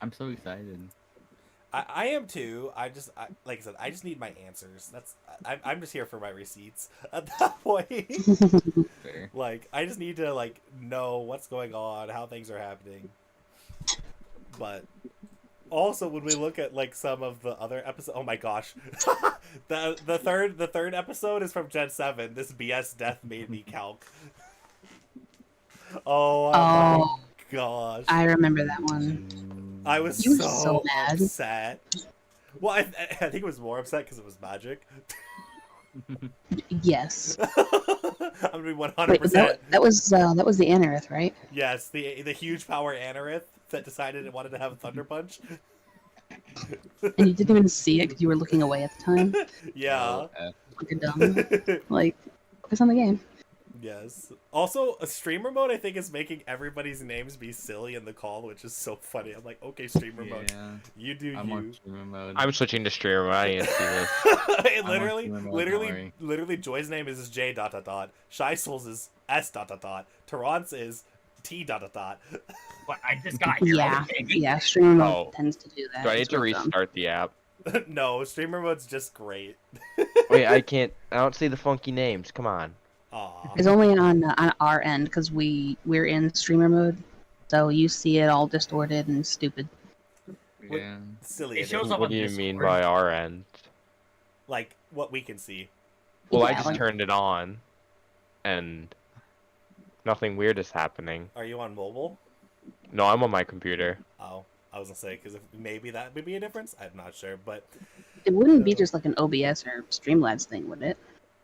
Speaker 5: I'm so excited.
Speaker 1: I am too. Like I said, I just need my answers. I'm just here for my receipts at that point.
Speaker 5: Fair.
Speaker 1: Like, I just need to like know what's going on, how things are happening. But also, when we look at like some of the other episodes, oh my gosh, the third episode is from Gen 7. This BS death made me calc. Oh my
Speaker 4: Oh,
Speaker 1: gosh,
Speaker 4: I remember that one.
Speaker 1: I was
Speaker 4: You were
Speaker 1: so
Speaker 4: so mad.
Speaker 1: upset. Well, I think it was more upset because it was magic.
Speaker 4: Yes.
Speaker 1: I'm gonna be 100%.
Speaker 4: Wait, that was the Anorith, right?
Speaker 1: Yes, the huge power Anorith that decided it wanted to have a Thunder Punch.
Speaker 4: And you didn't even see it because you were looking away at the time.
Speaker 1: Yeah.
Speaker 4: Like you're dumb. Like, focus on the game.
Speaker 1: Yes. Also, a streamer mode I think is making everybody's names be silly in the call, which is so funny. I'm like, okay, streamer mode,
Speaker 5: Yeah.
Speaker 1: you do
Speaker 5: I'm
Speaker 1: you.
Speaker 5: on streamer mode.
Speaker 2: I'm switching to streamer mode. I need to see this.
Speaker 1: It
Speaker 5: I'm on streamer mode, don't worry.
Speaker 1: literally, Joy's name is J ... Shy Souls is S ... Terrance is T ...
Speaker 7: But I just got here.
Speaker 4: Yeah,
Speaker 7: baby.
Speaker 4: yeah. Streamer mode
Speaker 2: Oh.
Speaker 4: tends to do that.
Speaker 2: Do I need
Speaker 4: It's
Speaker 2: to
Speaker 4: real dumb.
Speaker 2: restart the app?
Speaker 1: No, streamer mode's just great.
Speaker 2: Wait, I can't. I don't see the funky names. Come on.
Speaker 1: Aw.
Speaker 4: It's only on our end because we're in streamer mode, so you see it all distorted and stupid.
Speaker 5: Yeah.
Speaker 1: Silly.
Speaker 7: It
Speaker 1: It
Speaker 7: shows
Speaker 1: is.
Speaker 7: up
Speaker 2: What
Speaker 7: on
Speaker 2: do you mean
Speaker 7: Discord.
Speaker 2: by our end?
Speaker 1: Like what we can see.
Speaker 2: Well, I
Speaker 4: Yeah,
Speaker 2: just
Speaker 4: like-
Speaker 2: turned it on, and nothing weird is happening.
Speaker 1: Are you on mobile?
Speaker 2: No, I'm on my computer.
Speaker 1: Oh, I was gonna say because maybe that would be a difference. I'm not sure, but
Speaker 4: It wouldn't be just like an OBS or Streamlabs thing, would it?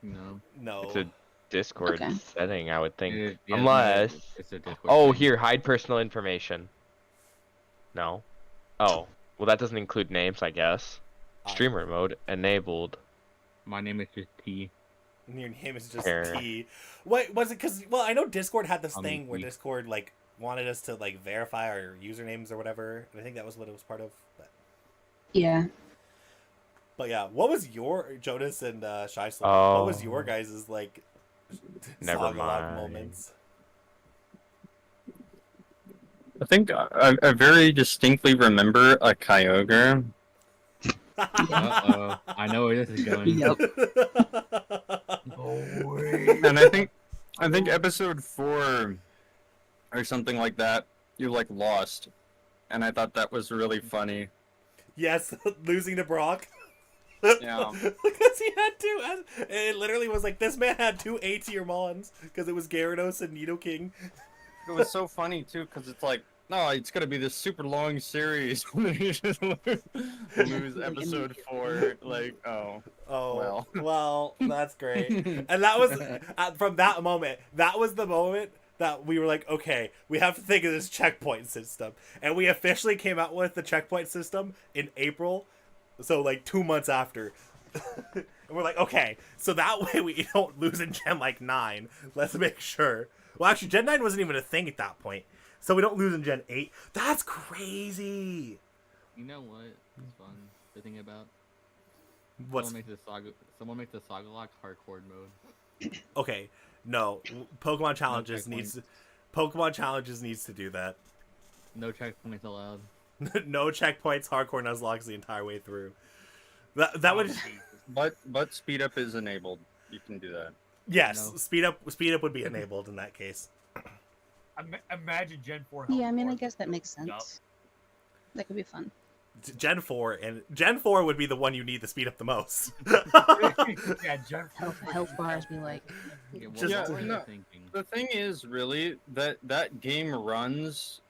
Speaker 5: No.
Speaker 1: no.
Speaker 2: It's a Discord
Speaker 4: Okay.
Speaker 2: setting, I would think.
Speaker 5: Yeah,
Speaker 2: Unless.
Speaker 5: it's a Discord
Speaker 2: Oh,
Speaker 5: thing.
Speaker 2: here, hide personal information. No. Oh, well, that doesn't include names, I guess. Streamer mode enabled.
Speaker 5: My name is just T.
Speaker 1: Your name is just
Speaker 2: Fair.
Speaker 1: T. What was it? Because well, I know Discord had this
Speaker 5: I'm
Speaker 1: thing where
Speaker 5: T.
Speaker 1: Discord like wanted us to like verify our usernames or whatever. And I think that was what it was part of.
Speaker 4: Yeah.
Speaker 1: But yeah, what was your Jonas and Shy Slow?
Speaker 2: Oh.
Speaker 1: What was your guys' like
Speaker 2: Never
Speaker 1: Sagalocke
Speaker 2: mind.
Speaker 1: moments?
Speaker 6: I think I very distinctly remember a Kyogre
Speaker 5: Uh-oh. I know where this is going.
Speaker 4: Yep.
Speaker 6: And I think episode 4 or something like that, you like lost, and I thought that was really funny.
Speaker 1: Yes, losing to Brock.
Speaker 6: Yeah.
Speaker 1: Because he had two. It literally was like, this man had two A-tier Mons because it was Gyarados and Nidoking.
Speaker 6: It was so funny too, because it's like, no, it's gonna be this super long series. You just lose episode 4. Like, oh,
Speaker 1: Oh,
Speaker 6: well.
Speaker 1: well, that's great. And that was, from that moment, that was the moment that we were like, okay, we have to think of this checkpoint system. And we officially came out with the checkpoint system in April, so like 2 months after. And we're like, okay, so that way we don't lose in Gen like 9. Let's make sure. Well, actually, Gen 9 wasn't even a thing at that point. So we don't lose in Gen 8. That's crazy.
Speaker 5: You know what? It's fun to think about.
Speaker 1: What's
Speaker 5: Someone make the Sagalocke hardcore mode.
Speaker 1: okay? No, Pokemon Challenges needs to do that.
Speaker 5: No checkpoints allowed.
Speaker 1: No checkpoints, hardcore Nuzlocke the entire way through. That would
Speaker 6: But speed up is enabled. You can do that.
Speaker 1: yes,
Speaker 5: No.
Speaker 1: speed up would be enabled in that case.
Speaker 7: Imagine Gen 4.
Speaker 4: Yeah, I mean, I
Speaker 7: Help
Speaker 4: guess that makes sense.
Speaker 7: Yup.
Speaker 4: That could be fun.
Speaker 1: Gen 4 would be the one you need to speed up the most.
Speaker 7: Yeah, Gen 4.
Speaker 4: Health bars be like,
Speaker 5: Yeah, what
Speaker 1: Just-
Speaker 5: were you
Speaker 6: no.
Speaker 5: thinking?
Speaker 6: The thing is, really, that game runs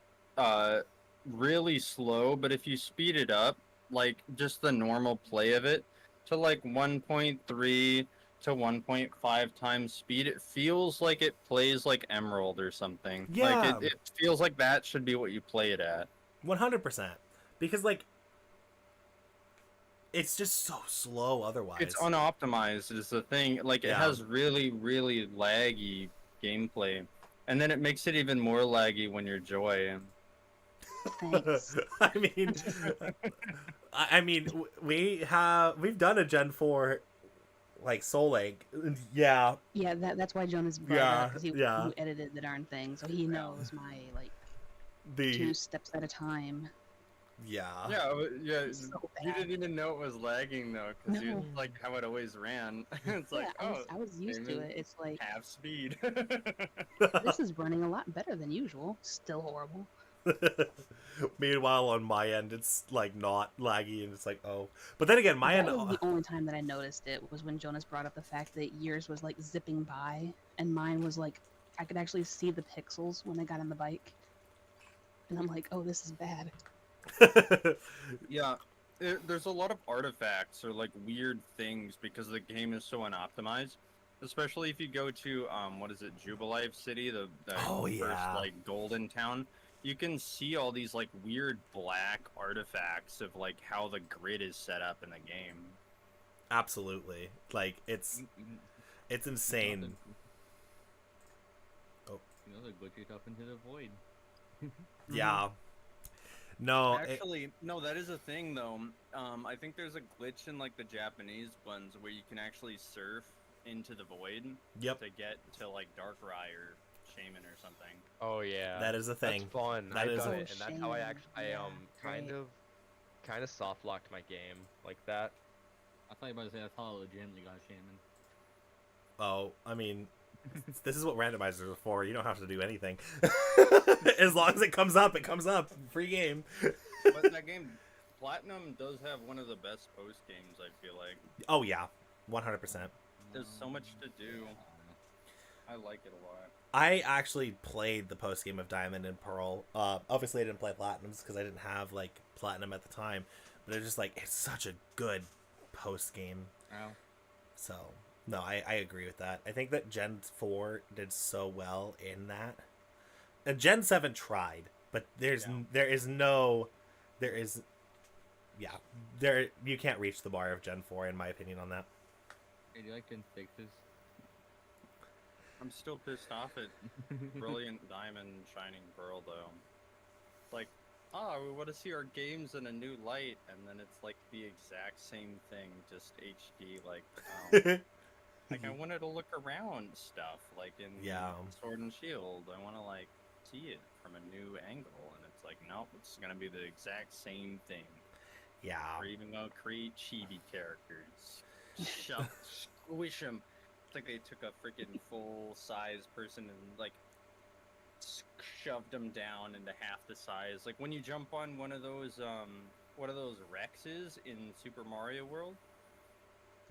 Speaker 6: really slow, but if you speed it up, like just the normal play of it, to like 1.3 to 1.5 times speed, it feels like it plays like Emerald or something.
Speaker 1: Yeah.
Speaker 6: Like it feels like that should be what you play it at.
Speaker 1: 100%, because like it's just so slow otherwise.
Speaker 6: It's unoptimized is the thing. Like it
Speaker 1: Yeah.
Speaker 6: has really, really laggy gameplay. And then it makes it even more laggy when you're Joy.
Speaker 4: thanks.
Speaker 1: I mean, we've done a Gen 4 like Soul Link. Yeah,
Speaker 4: Yeah, that's why Jonas brought it up, because he edited the darn thing, so he knows my like
Speaker 1: the
Speaker 4: 2 steps at a time.
Speaker 1: yeah.
Speaker 6: Yeah.
Speaker 4: So
Speaker 6: You
Speaker 4: bad.
Speaker 6: didn't even know it was lagging though, because you
Speaker 4: No.
Speaker 6: like how it always ran. It's like,
Speaker 4: Yeah,
Speaker 6: oh,
Speaker 4: I was used to it. It's like,
Speaker 6: half speed.
Speaker 4: this is running a lot better than usual. Still horrible.
Speaker 1: Meanwhile, on my end, it's like not laggy, and it's like, oh. But then again, my
Speaker 4: That
Speaker 1: end.
Speaker 4: was the only time that I noticed it, was when Jonas brought up the fact that yours was like zipping by, and mine was like, I could actually see the pixels when I got on the bike. And I'm like, oh, this is bad.
Speaker 6: Yeah, there's a lot of artifacts or like weird things because the game is so unoptimized. Especially if you go to what is it, Jubilife City, the
Speaker 1: Oh,
Speaker 6: first
Speaker 1: yeah.
Speaker 6: like golden town. You can see all these like weird black artifacts of like how the grid is set up in the game.
Speaker 1: Absolutely, like it's insane. Oh.
Speaker 5: You know, they glitch yourself into the void.
Speaker 1: Yeah. No.
Speaker 6: Actually, no, that is a thing though. I think there's a glitch in like the Japanese ones where you can actually surf into the void
Speaker 1: Yep.
Speaker 6: to get to like Darkrai or Shaman or something.
Speaker 2: Oh yeah.
Speaker 1: That is a thing.
Speaker 2: That's fun.
Speaker 1: That
Speaker 2: I've
Speaker 1: is
Speaker 2: done
Speaker 1: a-
Speaker 2: it, and that's how I
Speaker 4: Shame.
Speaker 2: actually
Speaker 4: Yeah,
Speaker 2: kind
Speaker 4: great.
Speaker 2: of soft locked my game like that.
Speaker 5: I thought you were about to say that's how I legitimately got Shaman.
Speaker 1: Oh, I mean, this is what randomizers are for. You don't have to do anything. As long as it comes up, it comes up. Free game.
Speaker 6: But that game, Platinum does have one of the best post games. I feel like
Speaker 1: Oh yeah, 100%.
Speaker 6: there's so much to do. I like it a lot.
Speaker 1: I actually played the post game of Diamond and Pearl. Obviously, I didn't play Platinums because I didn't have like Platinum at the time. But it's just like it's such a good post game.
Speaker 5: Ow.
Speaker 1: So no, I agree with that. I think that Gen 4 did so well in that, and Gen 7 tried, but there is you can't reach the bar of Gen 4 in my opinion on that.
Speaker 5: Hey, do you like Gen 6s?
Speaker 6: I'm still pissed off at Brilliant Diamond and Shining Pearl though. Like, we want to see our games in a new light, and then it's like the exact same thing, just HD. Like I wanted to look around stuff, like in
Speaker 1: Yeah.
Speaker 6: Sword and Shield. I want to like see it from a new angle, and it's like, nope, it's gonna be the exact same thing.
Speaker 1: Yeah.
Speaker 6: Or even gonna create chibi characters. Squish them. It's like they took a freaking full-size person and like shoved them down into half the size. Like when you jump on one of those Rexes in Super Mario World.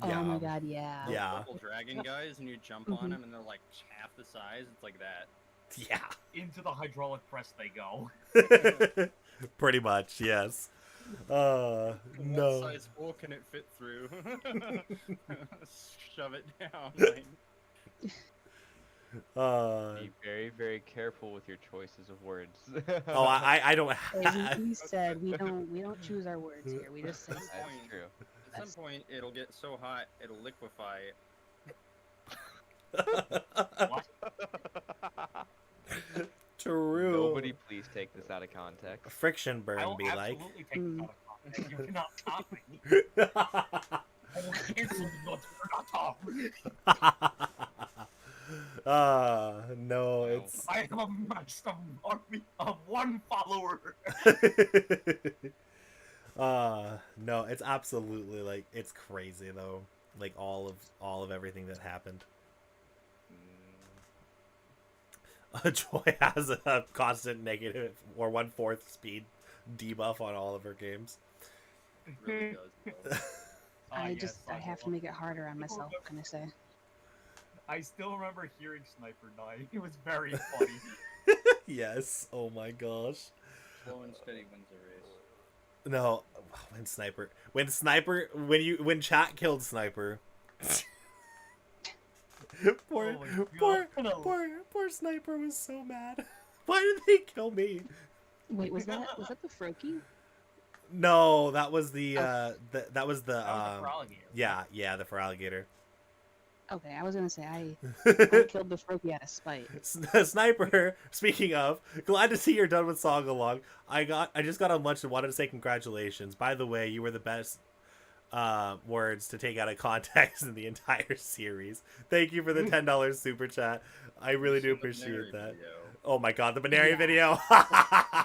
Speaker 4: Oh my god, yeah.
Speaker 6: Those
Speaker 1: Yeah.
Speaker 6: purple dragon guys, and you jump on them, and they're like half the size. It's like that.
Speaker 1: Yeah.
Speaker 7: Into the hydraulic press they go.
Speaker 1: Pretty much, yes.
Speaker 6: What
Speaker 1: No.
Speaker 6: size hole can it fit through? Shove it down. Like...
Speaker 2: Be very, very careful with your choices of words.
Speaker 1: Oh, I don't.
Speaker 4: Hey, we said we don't choose our words here. We just say
Speaker 6: At some
Speaker 4: stuff.
Speaker 6: point-
Speaker 2: true.
Speaker 6: At some point, it'll get so hot it'll liquefy.
Speaker 1: True.
Speaker 2: Nobody please take this out of context.
Speaker 1: Friction burn
Speaker 7: I'll
Speaker 1: be like.
Speaker 7: absolutely take it out of context. You cannot stop me. I will cancel the notes for not talk.
Speaker 1: No, it's.
Speaker 7: I am a master army of one follower.
Speaker 1: No, it's absolutely like it's crazy though. Like all of everything that happened. Joy has a constant negative or 1/4 speed debuff on all of her games.
Speaker 6: It really does. Though.
Speaker 4: I
Speaker 7: Yes,
Speaker 4: I have to make it harder on myself. What can I say?
Speaker 7: I still remember hearing Sniper die. It was very funny.
Speaker 1: Yes. Oh my gosh.
Speaker 6: Slow and steady wins the race.
Speaker 1: No, when chat killed Sniper. poor,
Speaker 7: Oh my
Speaker 1: poor,
Speaker 7: God, no.
Speaker 1: poor Sniper was so mad. Why did they kill me?
Speaker 4: Wait, was that the Froakie?
Speaker 1: No, that was the that was the
Speaker 7: That was a alligator.
Speaker 1: yeah, the for alligator.
Speaker 4: Okay, I was gonna say I killed the Froakie out of spite.
Speaker 1: Sniper, speaking of, glad to see you're done with Sagalocke. I just got on lunch and wanted to say congratulations. By the way, you were the best words to take out of context in the entire series. Thank you for the $10 super chat. I really do appreciate that. Oh my god, the Banary
Speaker 4: Yeah.
Speaker 1: video.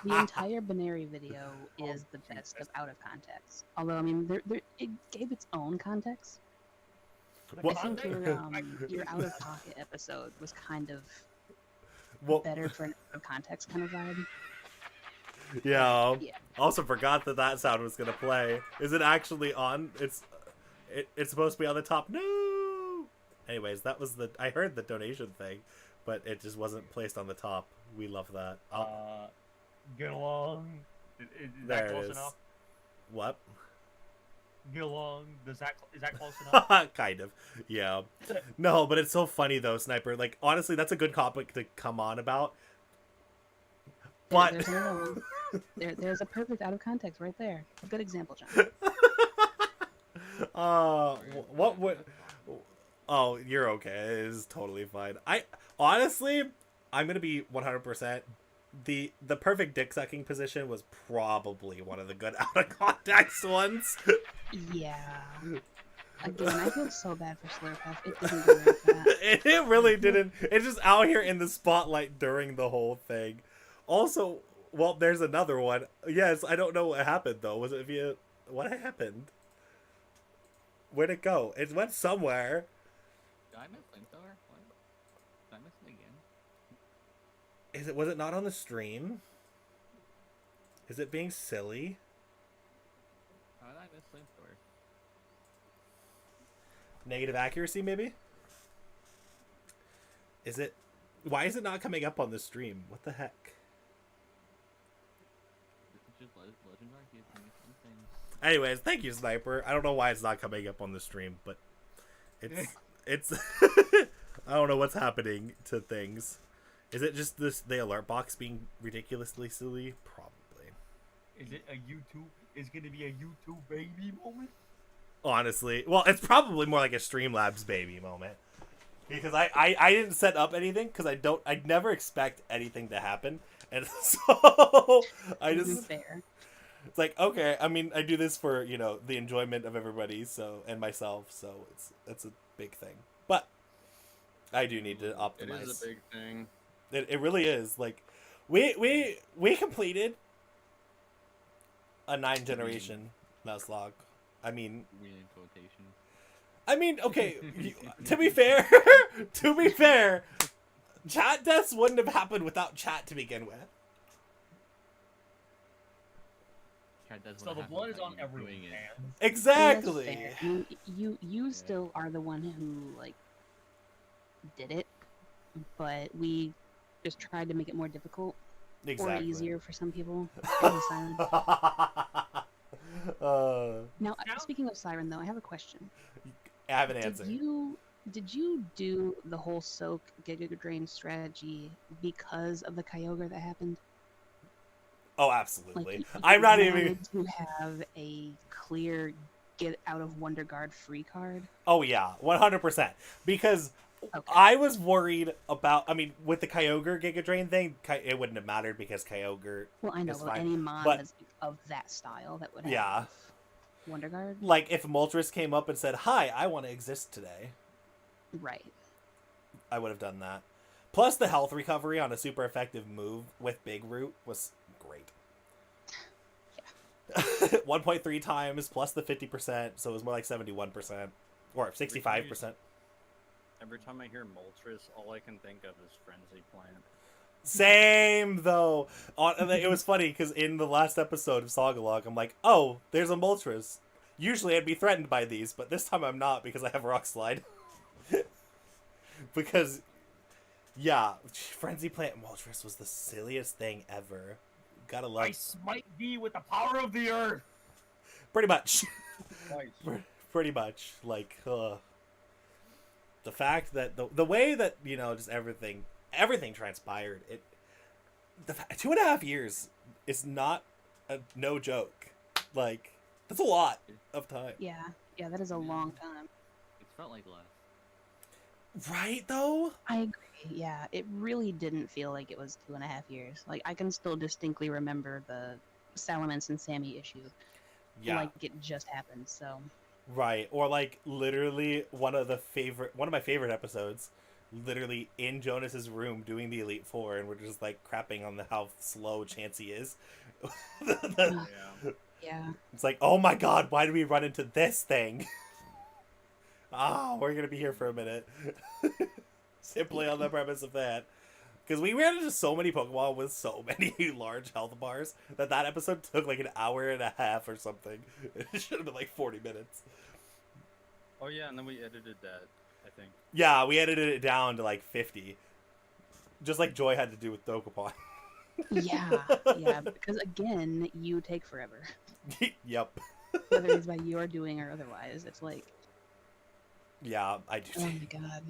Speaker 4: The entire Banary video is the best of out of context. Although I mean, it gave its own context.
Speaker 1: Well,
Speaker 4: I think your out of pocket episode was kind of
Speaker 1: well,
Speaker 4: better for an out of context kind of vibe.
Speaker 1: yeah.
Speaker 4: Yeah.
Speaker 1: Also forgot that sound was gonna play. Is it actually on? It's supposed to be on the top. No. Anyways, that was I heard the donation thing, but it just wasn't placed on the top. We love that.
Speaker 7: Get along. Is
Speaker 1: There
Speaker 7: that
Speaker 1: it
Speaker 7: close
Speaker 1: is.
Speaker 7: enough?
Speaker 1: What?
Speaker 7: Get along. Is that close enough?
Speaker 1: Kind of. Yeah. No, but it's so funny though, Sniper. Like honestly, that's a good topic to come on about. But
Speaker 4: There's another one. There's a perfect out of context right there. A good example, John.
Speaker 1: what would? Oh, you're okay. It is totally fine. Honestly, I'm gonna be 100%. The perfect dick sucking position was probably one of the good out of context ones.
Speaker 4: Yeah. Again, I feel so bad for Slurpuff. It didn't deserve that.
Speaker 1: It really didn't. It's just out here in the spotlight during the whole thing. Also, well, there's another one. Yes, I don't know what happened though. Was it via? What happened? Where'd it go? It went somewhere.
Speaker 5: Did I miss Flamethrower? What? Did I miss it again?
Speaker 1: Was it not on the stream? Is it being silly?
Speaker 5: How did I miss Flamethrower?
Speaker 1: Negative accuracy, maybe? Is it? Why is it not coming up on the stream? What the heck?
Speaker 5: It's just Legend Arc gives me some things.
Speaker 1: Anyways, thank you, Sniper. I don't know why it's not coming up on the stream, but it's I don't know what's happening to things. Is it just the alert box being ridiculously silly? Probably.
Speaker 7: Is it a YouTube? Is it gonna be a YouTube baby moment?
Speaker 1: Honestly, well, it's probably more like a Streamlabs baby moment. Because I didn't set up anything because I never expect anything to happen. And so I just
Speaker 4: Fair.
Speaker 1: it's like, okay, I mean, I do this for, the enjoyment of everybody, and myself, so it's a big thing. But I do need to optimize.
Speaker 6: It is a big thing.
Speaker 1: It really is. Like we completed a 9 generation Nuzlocke. I mean,
Speaker 5: We in quotations.
Speaker 1: Okay. To be fair, to be fair, chat deaths wouldn't have happened without chat to begin with.
Speaker 7: So the blood is on everyone's hands.
Speaker 4: I mean,
Speaker 1: Exactly.
Speaker 4: that's fair. I mean, you still are the one who like did it, but we just tried to make it more difficult or easier for some people. And Siren. Now, speaking of Siren, though, I have a question.
Speaker 1: I have an answer.
Speaker 4: Did you do the whole soak Giga Drain strategy because of the Kyogre that happened?
Speaker 1: Oh, absolutely.
Speaker 4: You
Speaker 1: I'm not even.
Speaker 4: wanted to have a clear get out of Wonder Guard free card.
Speaker 1: Oh yeah, 100%. Because I was worried about. I mean, with the Kyogre Giga Drain thing, it wouldn't have mattered because Kyogre.
Speaker 4: Well, I know,
Speaker 1: is
Speaker 4: but
Speaker 1: fine.
Speaker 4: any mon
Speaker 1: But-
Speaker 4: that's of that style that would have
Speaker 1: Yeah.
Speaker 4: Wonder Guard.
Speaker 1: Like if Moltres came up and said, "Hi, I want to exist today,"
Speaker 4: Right.
Speaker 1: I would have done that. Plus, the health recovery on a super effective move with Big Root was great. Yeah. 1.3 times plus the 50%, so it was more like 71% or 65%.
Speaker 6: Every time I hear Moltres, all I can think of is Frenzy Plant.
Speaker 1: Same though. It was funny because in the last episode of Sagalocke, I'm like, "Oh, there's a Moltres." Usually, I'd be threatened by these, but this time I'm not because I have Rock Slide. Because, yeah, Frenzy Plant Moltres was the silliest thing ever. Gotta love.
Speaker 7: I smite thee with the power of the earth.
Speaker 1: Pretty much.
Speaker 6: Twice.
Speaker 1: Pretty much. Like, the fact that the way that just everything transpired. 2.5 years is not no joke. Like, that's a lot of time.
Speaker 4: Yeah, that is a long time.
Speaker 5: It felt like less.
Speaker 1: Right though.
Speaker 4: I agree. Yeah, it really didn't feel like it was 2.5 years. Like I can still distinctly remember the Salamence and Sammy issue.
Speaker 1: Yeah.
Speaker 4: Like it just happened. So.
Speaker 1: Right, or like literally one of my favorite episodes, literally in Jonas's room doing the Elite Four, and we're just like crapping on how slow Chansey is.
Speaker 6: Yeah.
Speaker 4: Yeah.
Speaker 1: It's like, oh my god, why did we run into this thing? We're gonna be here for a minute. Simply on the premise of that. Because we ran into so many Pokemon with so many large health bars that episode took like an hour and a half or something. It should have been like 40 minutes.
Speaker 6: Oh yeah, and then we edited that, I think.
Speaker 1: Yeah, we edited it down to like 50. Just like Joy had to do with Dokapon.
Speaker 4: Yeah, because again, you take forever.
Speaker 1: Yep.
Speaker 4: Whether it's by your doing or otherwise, it's like,
Speaker 1: Yeah, I do.
Speaker 4: oh my god.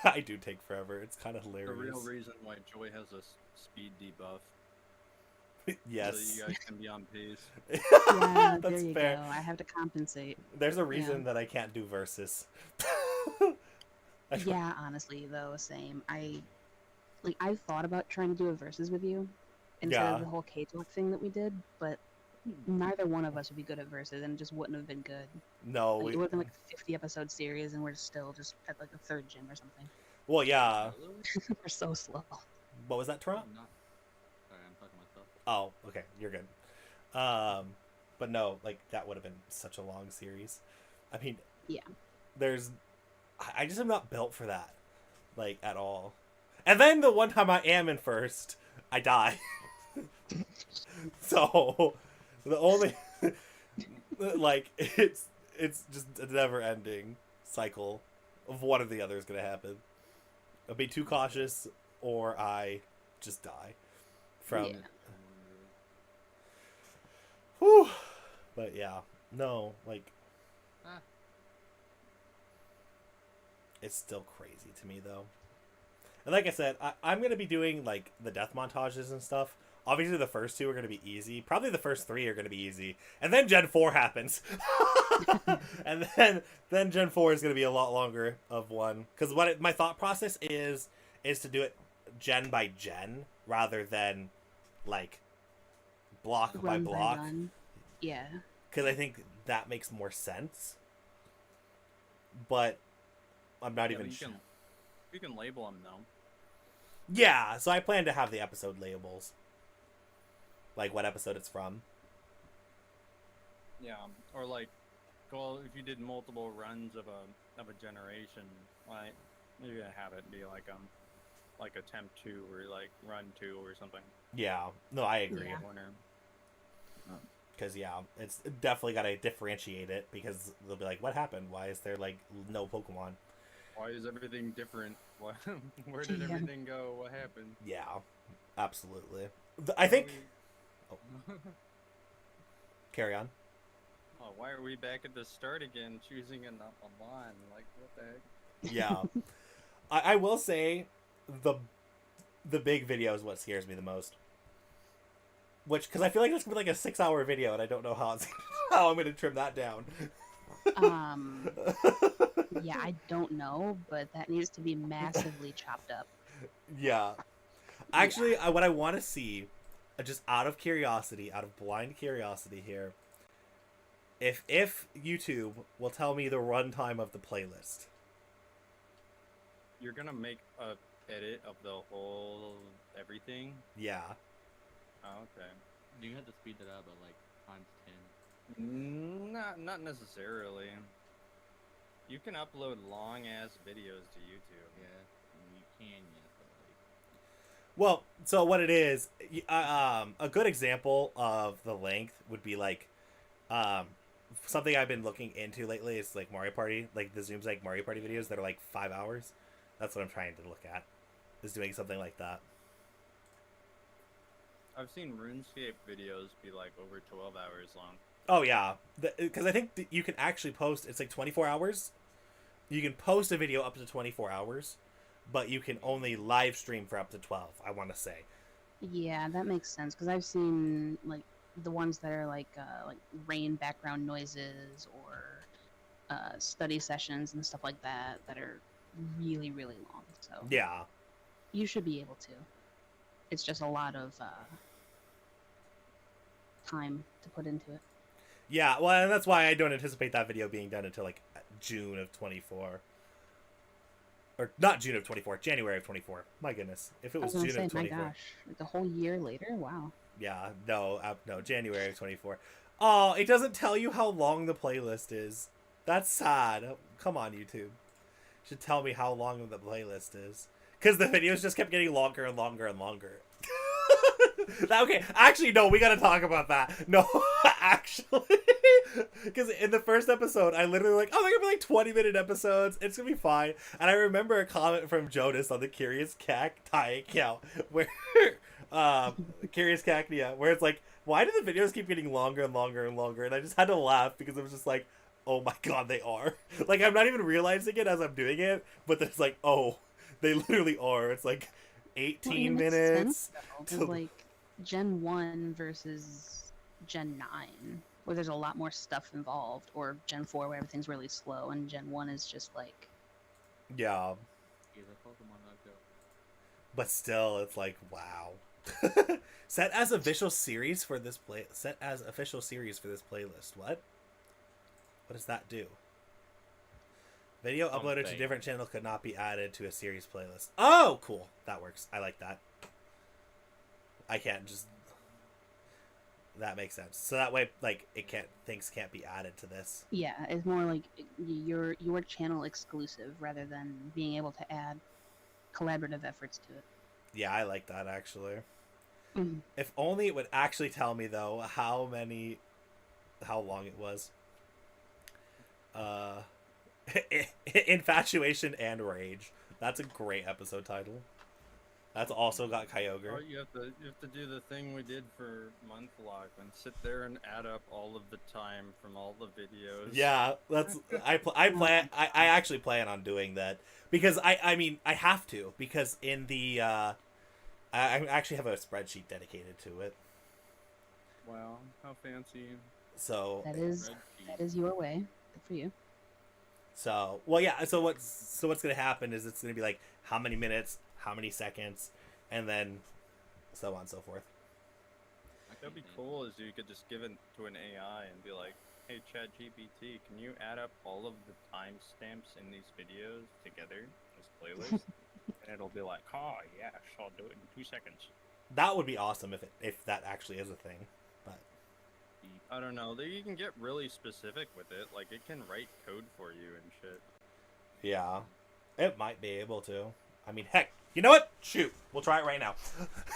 Speaker 1: I do take forever. It's kind of
Speaker 6: The
Speaker 1: hilarious.
Speaker 6: real reason why Joy has a speed debuff. So
Speaker 1: Yes.
Speaker 6: that you guys can be on pace.
Speaker 4: Yeah, there
Speaker 1: That's
Speaker 4: you
Speaker 1: fair.
Speaker 4: go. I have to compensate.
Speaker 1: There's a reason that I can't do versus.
Speaker 4: Yeah, honestly, though, same. I thought about trying to do a versus with you instead
Speaker 1: Yeah.
Speaker 4: of the whole K-Talk thing that we did, but neither one of us would be good at versus, and it just wouldn't have been good.
Speaker 1: No.
Speaker 4: Like, it would have been like a 50 episode series, and we're still just at like the third gym or something.
Speaker 1: Well, yeah.
Speaker 4: We're so slow.
Speaker 1: What was that, Toronto?
Speaker 5: I'm not. Sorry, I'm talking myself.
Speaker 1: Oh, okay, you're good. But no, like that would have been such a long series. I mean,
Speaker 4: Yeah.
Speaker 1: I just am not built for that, like at all. And then the one time I am in first, I die. So the only like it's just a never ending cycle of one or the other is gonna happen. I'll be too cautious, or I just die from.
Speaker 4: Yeah.
Speaker 1: Whew. But yeah, no, like
Speaker 5: Ah.
Speaker 1: it's still crazy to me though. And like I said, I'm gonna be doing like the death montages and stuff. Obviously, the first two are gonna be easy. Probably the first three are gonna be easy, and then Gen 4 happens, and then Gen 4 is gonna be a lot longer of one. Because my thought process is to do it gen by gen rather than like block by
Speaker 4: Run
Speaker 1: block.
Speaker 4: run. Yeah.
Speaker 1: Because I think that makes more sense. But I'm not even
Speaker 6: But
Speaker 1: sure.
Speaker 6: you can label them though.
Speaker 1: Yeah, so I plan to have the episode labels. Like what episode it's from.
Speaker 6: Yeah, or like, well, if you did multiple runs of a generation, like maybe have it be like attempt 2 or like run 2 or something.
Speaker 1: Yeah, no, I agree.
Speaker 4: Yeah.
Speaker 6: Corner.
Speaker 1: Because yeah, it's definitely got to differentiate it because they'll be like, "What happened? Why is there like no Pokemon?"
Speaker 6: Why is everything different? What? Where did
Speaker 4: Yeah.
Speaker 6: everything go? What happened?
Speaker 1: Yeah, absolutely. I think. Carry on.
Speaker 6: Oh, why are we back at the start again, choosing a line? Like, what the heck?
Speaker 1: Yeah, I will say, the big video is what scares me the most. Which, because I feel like it's gonna be like a 6-hour video, and I don't know how I'm gonna trim that down.
Speaker 4: Yeah, I don't know, but that needs to be massively chopped up.
Speaker 1: Yeah. Actually, what I want to see, just out of curiosity, out of blind curiosity here, if YouTube will tell me the runtime of the playlist.
Speaker 6: You're gonna make a edit of the whole everything?
Speaker 1: Yeah.
Speaker 6: Oh, okay.
Speaker 5: You have to speed it up at like times 10.
Speaker 6: Not necessarily. You can upload long ass videos to YouTube.
Speaker 5: Yeah, I mean, you can, yeah, but like.
Speaker 1: Well, so what it is, a good example of the length would be like, something I've been looking into lately is like Mario Party, like the Zoom's like Mario Party videos that are like 5 hours. That's what I'm trying to look at, is doing something like that.
Speaker 6: I've seen RuneScape videos be like over 12 hours long.
Speaker 1: Oh yeah, because I think you can actually post. It's like 24 hours. You can post a video up to 24 hours, but you can only live stream for up to 12. I want to say.
Speaker 4: Yeah, that makes sense because I've seen like the ones that are like rain background noises or study sessions and stuff like that that are really really long. So
Speaker 1: Yeah.
Speaker 4: you should be able to. It's just a lot of time to put into it.
Speaker 1: Yeah, well, and that's why I don't anticipate that video being done until like June of 24. Or not June of 24, January of 24. My goodness, if it
Speaker 4: I
Speaker 1: was
Speaker 4: was
Speaker 1: June
Speaker 4: gonna
Speaker 1: of
Speaker 4: say, my
Speaker 1: 24.
Speaker 4: gosh, like the whole year later. Wow.
Speaker 1: Yeah, no, January of 24. Oh, it doesn't tell you how long the playlist is. That's sad. Come on, YouTube. You should tell me how long the playlist is. Because the videos just kept getting longer and longer and longer. Okay, actually, no, we gotta talk about that. No, actually. Because in the first episode, I literally like, oh, they're gonna be like 20-minute episodes. It's gonna be fine. And I remember a comment from Jonas on the Curious Cacti account where, Curious Cactia, where it's like, why do the videos keep getting longer and longer and longer? And I just had to laugh because it was just like, oh my god, they are. Like, I'm not even realizing it as I'm doing it, but it's like, oh, they literally are. It's like 18
Speaker 4: it makes
Speaker 1: minutes.
Speaker 4: sense, though, 'cause, like Gen 1 versus Gen 9, where there's a lot more stuff involved, or Gen 4 where everything's really slow, and Gen 1 is just like,
Speaker 1: Yeah,
Speaker 5: Yeah, the Pokemon Go.
Speaker 1: but still, it's like, wow. Set as official series for this playlist. What? What does that do? Video uploaded to
Speaker 5: Something.
Speaker 1: different channel could not be added to a series playlist. Oh, cool. That works. I like that. I can't just. That makes sense. So that way, like, things can't be added to this.
Speaker 4: yeah, it's more like your channel exclusive rather than being able to add collaborative efforts to it.
Speaker 1: Yeah, I like that actually.
Speaker 4: Mhm.
Speaker 1: If only it would actually tell me though how long it was. Infatuation and Rage. That's a great episode title. That's also got
Speaker 6: Oh,
Speaker 1: Kyogre.
Speaker 6: you have to do the thing we did for Nuzlocke and sit there and add up all of the time from all the videos.
Speaker 1: Yeah, that's I actually plan on doing that because I mean I have to because in the I actually have a spreadsheet dedicated to it.
Speaker 6: Wow, how fancy.
Speaker 1: So
Speaker 4: That is your way. Good for you.
Speaker 1: So, well, yeah. So what's gonna happen is it's gonna be like how many minutes, how many seconds, and then so on and so forth.
Speaker 6: That'd be cool. Is you could just give it to an AI and be like, "Hey, ChatGPT, can you add up all of the timestamps in these videos together as playlist?" And it'll be like, "Oh yes, I'll do it in 2 seconds."
Speaker 1: That would be awesome if that actually is a thing. But
Speaker 5: Beep.
Speaker 6: I don't know. You can get really specific with it. Like, it can write code for you and shit.
Speaker 1: Yeah, it might be able to. I mean, heck, you know what? Shoot, we'll try it right now.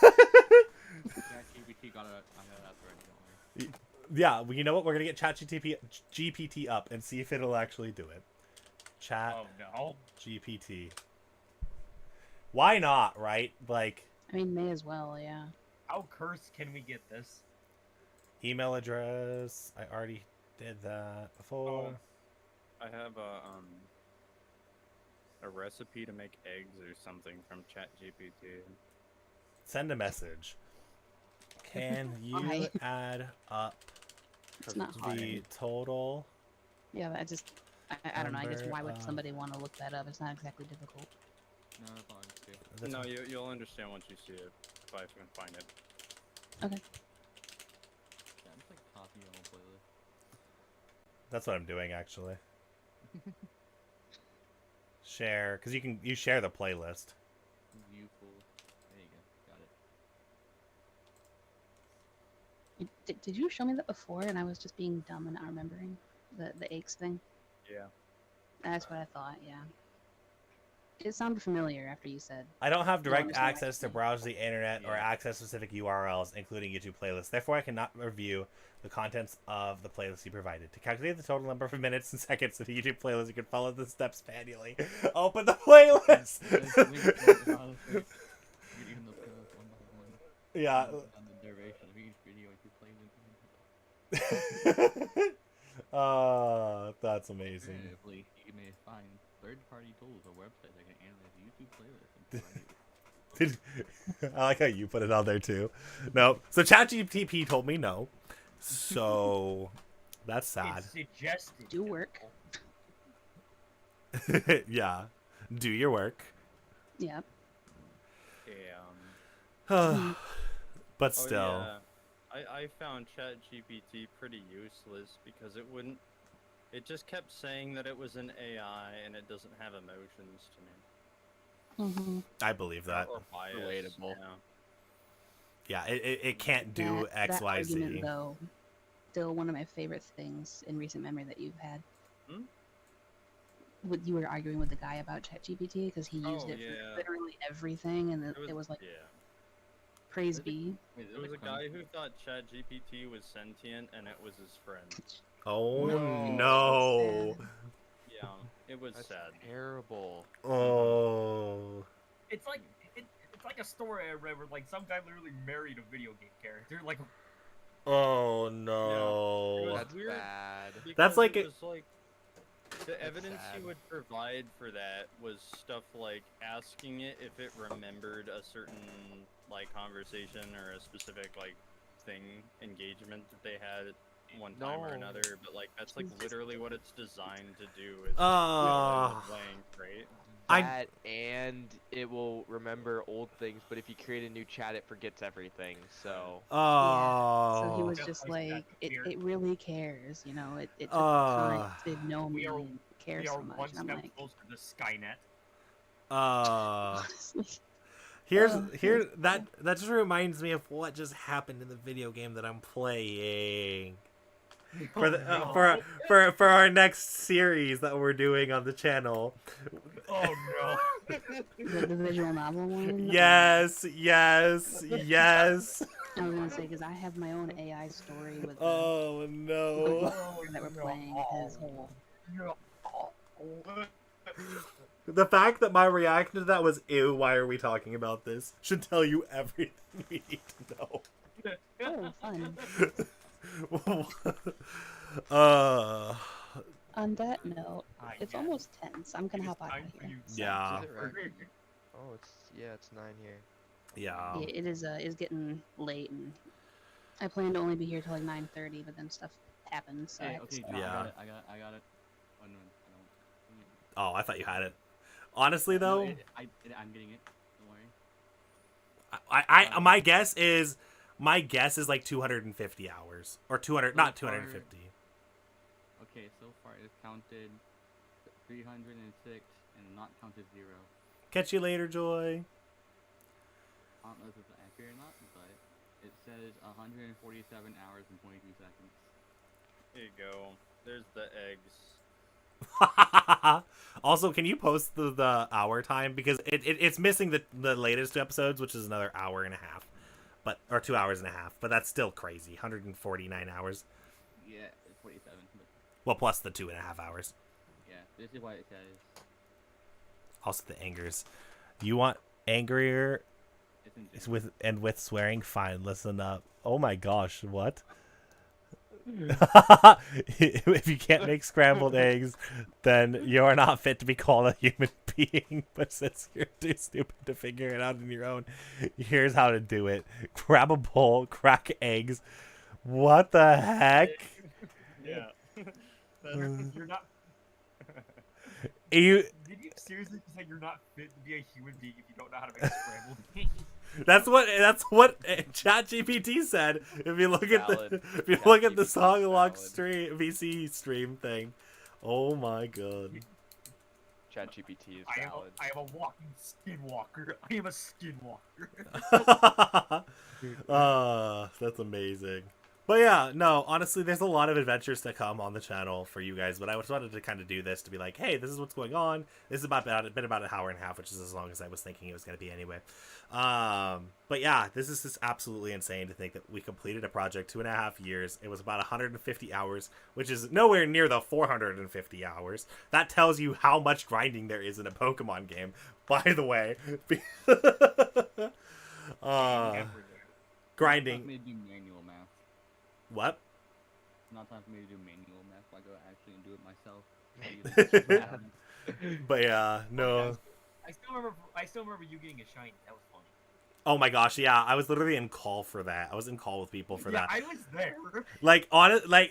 Speaker 5: ChatGPT got it. I got that already. Don't worry.
Speaker 1: Yeah, well, you know what? We're gonna get GPT up and see if it'll actually do it. Chat
Speaker 7: Oh no.
Speaker 1: GPT. Why not? Right? Like,
Speaker 4: I mean, may as well, yeah.
Speaker 7: How cursed can we get this?
Speaker 1: email address. I already did that before.
Speaker 6: Oh. I have a recipe to make eggs or something from ChatGPT.
Speaker 1: Send a message. Can you
Speaker 4: Why?
Speaker 1: add up
Speaker 4: It's not
Speaker 1: the
Speaker 4: hard.
Speaker 1: total?
Speaker 4: Yeah, but I don't know. I guess
Speaker 1: Number
Speaker 4: why would
Speaker 1: of-
Speaker 4: somebody want to look that up? It's not exactly difficult.
Speaker 5: No, that's all I do.
Speaker 1: This
Speaker 6: No,
Speaker 1: one?
Speaker 6: you'll understand once you see it. If I can find it.
Speaker 5: Yeah, just like copy your own playlist.
Speaker 1: That's what I'm doing actually. Share, because you share the playlist.
Speaker 5: Viewful. There you go. Got it.
Speaker 4: Did you show me that before and I was just being dumb and not remembering the aches thing?
Speaker 6: Yeah.
Speaker 4: That's what I thought, yeah. It sounded familiar after you said.
Speaker 1: I don't have direct
Speaker 4: understand why
Speaker 1: access to
Speaker 4: it's-
Speaker 1: browse the internet or
Speaker 5: Yeah.
Speaker 1: access specific URLs, including YouTube playlists. Therefore, I cannot review the contents of the playlist you provided. To calculate the total number of minutes and seconds of the YouTube playlist, you can follow the steps manually. Open the playlist.
Speaker 5: Reading the playlist one by one.
Speaker 1: Yeah.
Speaker 5: On the duration of each video you played it.
Speaker 1: That's amazing.
Speaker 5: Alternatively, you may find third-party tools or websites that can analyze YouTube playlists and provide you.
Speaker 1: I like how you put it on there too. No. So ChatGPT told me no. So that's sad.
Speaker 7: It's suggested.
Speaker 4: Do work.
Speaker 1: Yeah. Do your work.
Speaker 4: Yep.
Speaker 6: Yeah.
Speaker 1: But
Speaker 6: Oh,
Speaker 1: still.
Speaker 6: yeah. I found ChatGPT pretty useless because it just kept saying that it was an AI and it doesn't have emotions to me.
Speaker 4: Mm-hmm.
Speaker 1: I believe that.
Speaker 6: Or bias.
Speaker 2: Relatable.
Speaker 6: Yeah.
Speaker 1: Yeah, it can't do X,
Speaker 4: that
Speaker 1: Y,
Speaker 4: argument,
Speaker 1: Z.
Speaker 4: though, still one of my favorite things in recent memory that you've had.
Speaker 6: Hmm?
Speaker 4: You were arguing with the guy about ChatGPT because he used
Speaker 6: Oh,
Speaker 4: it
Speaker 6: yeah.
Speaker 4: for literally everything, and it was like,
Speaker 6: yeah.
Speaker 4: praise
Speaker 6: Was it-
Speaker 4: be.
Speaker 5: Wait,
Speaker 6: There was a guy who thought ChatGPT was sentient and it was his friend.
Speaker 1: Oh
Speaker 7: No.
Speaker 1: no.
Speaker 6: Yeah, it was
Speaker 2: That's
Speaker 6: sad.
Speaker 2: terrible.
Speaker 1: Oh.
Speaker 7: It's like it's like a story I read where like some guy literally married a video game character. Like
Speaker 1: Oh
Speaker 6: It
Speaker 1: no.
Speaker 6: was
Speaker 2: That's
Speaker 6: weird.
Speaker 2: bad.
Speaker 6: Because
Speaker 1: like
Speaker 6: it
Speaker 1: a-
Speaker 6: was like the evidence
Speaker 2: sad.
Speaker 6: he would provide for that was stuff like asking it if it remembered a certain like conversation or a specific like thing engagement that they had one time or
Speaker 2: No.
Speaker 6: another, but like that's like
Speaker 4: Jesus.
Speaker 6: literally what it's designed to do is
Speaker 1: Ah.
Speaker 6: playing, right?
Speaker 2: That and it will remember old things, but if you create a new chat, it forgets everything. So
Speaker 4: So he
Speaker 1: Oh.
Speaker 4: was
Speaker 7: Just
Speaker 4: just
Speaker 7: like that
Speaker 4: like,
Speaker 7: weird-
Speaker 4: it really cares, you know. It took
Speaker 1: Ah.
Speaker 4: time to know me
Speaker 7: We are-
Speaker 4: and care
Speaker 7: we
Speaker 4: so
Speaker 7: are
Speaker 4: much.
Speaker 7: one
Speaker 4: And I'm
Speaker 7: step
Speaker 4: like,
Speaker 7: closer to Skynet.
Speaker 4: honestly,
Speaker 1: Here's
Speaker 4: Oh,
Speaker 1: here that just reminds me of what just happened in the video game that I'm playing. For the
Speaker 7: Oh,
Speaker 1: for our next series that we're doing on the channel.
Speaker 7: Oh no.
Speaker 4: the visual novel one.
Speaker 1: Yes, yes, yes.
Speaker 4: I was gonna say because I have my own AI story with the,
Speaker 1: Oh
Speaker 4: the
Speaker 1: no.
Speaker 4: character that we're playing. His whole
Speaker 1: The fact that my reaction to that was ew, why are we talking about this? Should tell you everything we need to know.
Speaker 4: oh fun. On that note, it's almost 10, so I'm gonna hop out of here.
Speaker 1: Yeah.
Speaker 2: Is it right? Oh, it's 9 here.
Speaker 1: Yeah.
Speaker 4: Yeah, it is getting late, and I planned to only be here till like 9:30, but then stuff happened, so I
Speaker 5: Hey,
Speaker 4: had to
Speaker 5: okay,
Speaker 4: stop.
Speaker 5: John,
Speaker 1: Yeah.
Speaker 5: I got it. Oh, no,
Speaker 1: Oh, I thought you had it. Honestly
Speaker 5: I don't.
Speaker 1: though,
Speaker 5: No, I'm getting it. Don't worry.
Speaker 1: I my guess is like 250 hours or 200, not
Speaker 5: So far-
Speaker 1: 250.
Speaker 5: Okay, so far it's counted 306 and not counted 0.
Speaker 1: Catch you later, Joy.
Speaker 5: I don't know if it's accurate or not, but it says 147 hours and 22 seconds.
Speaker 6: There you go. There's the eggs.
Speaker 1: Also, can you post the hour time, because it's missing the latest two episodes, which is another hour and a half, or 2 hours and a half, but that's still crazy. 149 hours.
Speaker 5: Yeah, it's 47. But
Speaker 1: Well, plus the 2.5 hours.
Speaker 5: yeah, this is why it says
Speaker 1: Also the angers. You want angrier
Speaker 5: it's
Speaker 1: with swearing? Fine, listen up. Oh my gosh, what? If you can't make scrambled eggs, then you are not fit to be called a human being. But since you're too stupid to figure it out on your own, here's how to do it. Grab a bowl, crack eggs. What the heck?
Speaker 7: Yeah. You're not.
Speaker 1: You.
Speaker 7: Did you seriously say you're not fit to be a human being if you don't know how to make scrambled eggs?
Speaker 1: That's what ChatGPT said. If you look
Speaker 2: Valid.
Speaker 1: at the
Speaker 2: ChatGPT is
Speaker 1: Sagalocke
Speaker 2: valid.
Speaker 1: stream VC stream thing. Oh my god.
Speaker 2: ChatGPT is
Speaker 7: I
Speaker 2: valid.
Speaker 7: am a walking skinwalker. I am a skinwalker.
Speaker 1: That's amazing. But yeah, no, honestly, there's a lot of adventures to come on the channel for you guys, but I just wanted to kind of do this to be like, hey, this is what's going on. This is been about an hour and a half, which is as long as I was thinking it was going to be anyway. But yeah, this is just absolutely insane to think that we completed a project 2.5 years. It was about 150 hours, which is nowhere near the 450 hours. That tells you how much grinding there is in a Pokemon game, by the way. Grinding.
Speaker 5: Not time for me to do manual math.
Speaker 1: What?
Speaker 5: Not time for me to do manual math. I go actually and do it myself.
Speaker 1: But yeah, no.
Speaker 7: I still remember you getting a shiny. That was funny.
Speaker 1: Oh my gosh, yeah, I was literally in call for that. I was in call with people for that.
Speaker 7: I was there.
Speaker 1: Like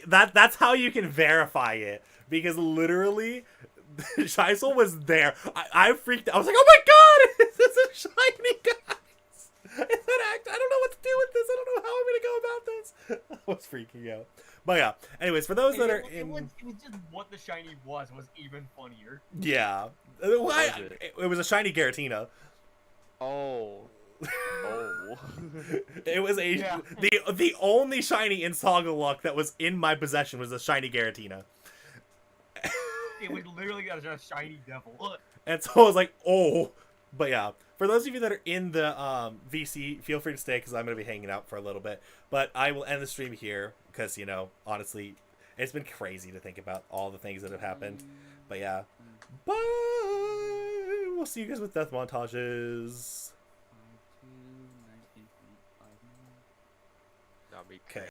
Speaker 1: that's how you can verify it, because literally Shiesel was there. I freaked out. I was like, oh my god, is this a shiny, guys? I don't know what to do with this. I don't know how I'm gonna go about this. I was freaking out. But yeah, anyways, for those that are
Speaker 7: It was just what the shiny was even funnier.
Speaker 1: yeah, it was a shiny Garatina.
Speaker 2: Oh. Oh.
Speaker 1: It was the only shiny in Sagalocke that was in my possession was a shiny Garatina.
Speaker 7: It was literally a shiny devil.
Speaker 1: And so I was like, oh. But yeah, for those of you that are in the VC, feel free to stay because I'm going to be hanging out for a little bit. But I will end the stream here because, you know, honestly, it's been crazy to think about all the things that have happened. But yeah, bye. We'll see you guys with death montages.
Speaker 2: That'll be
Speaker 1: Okay.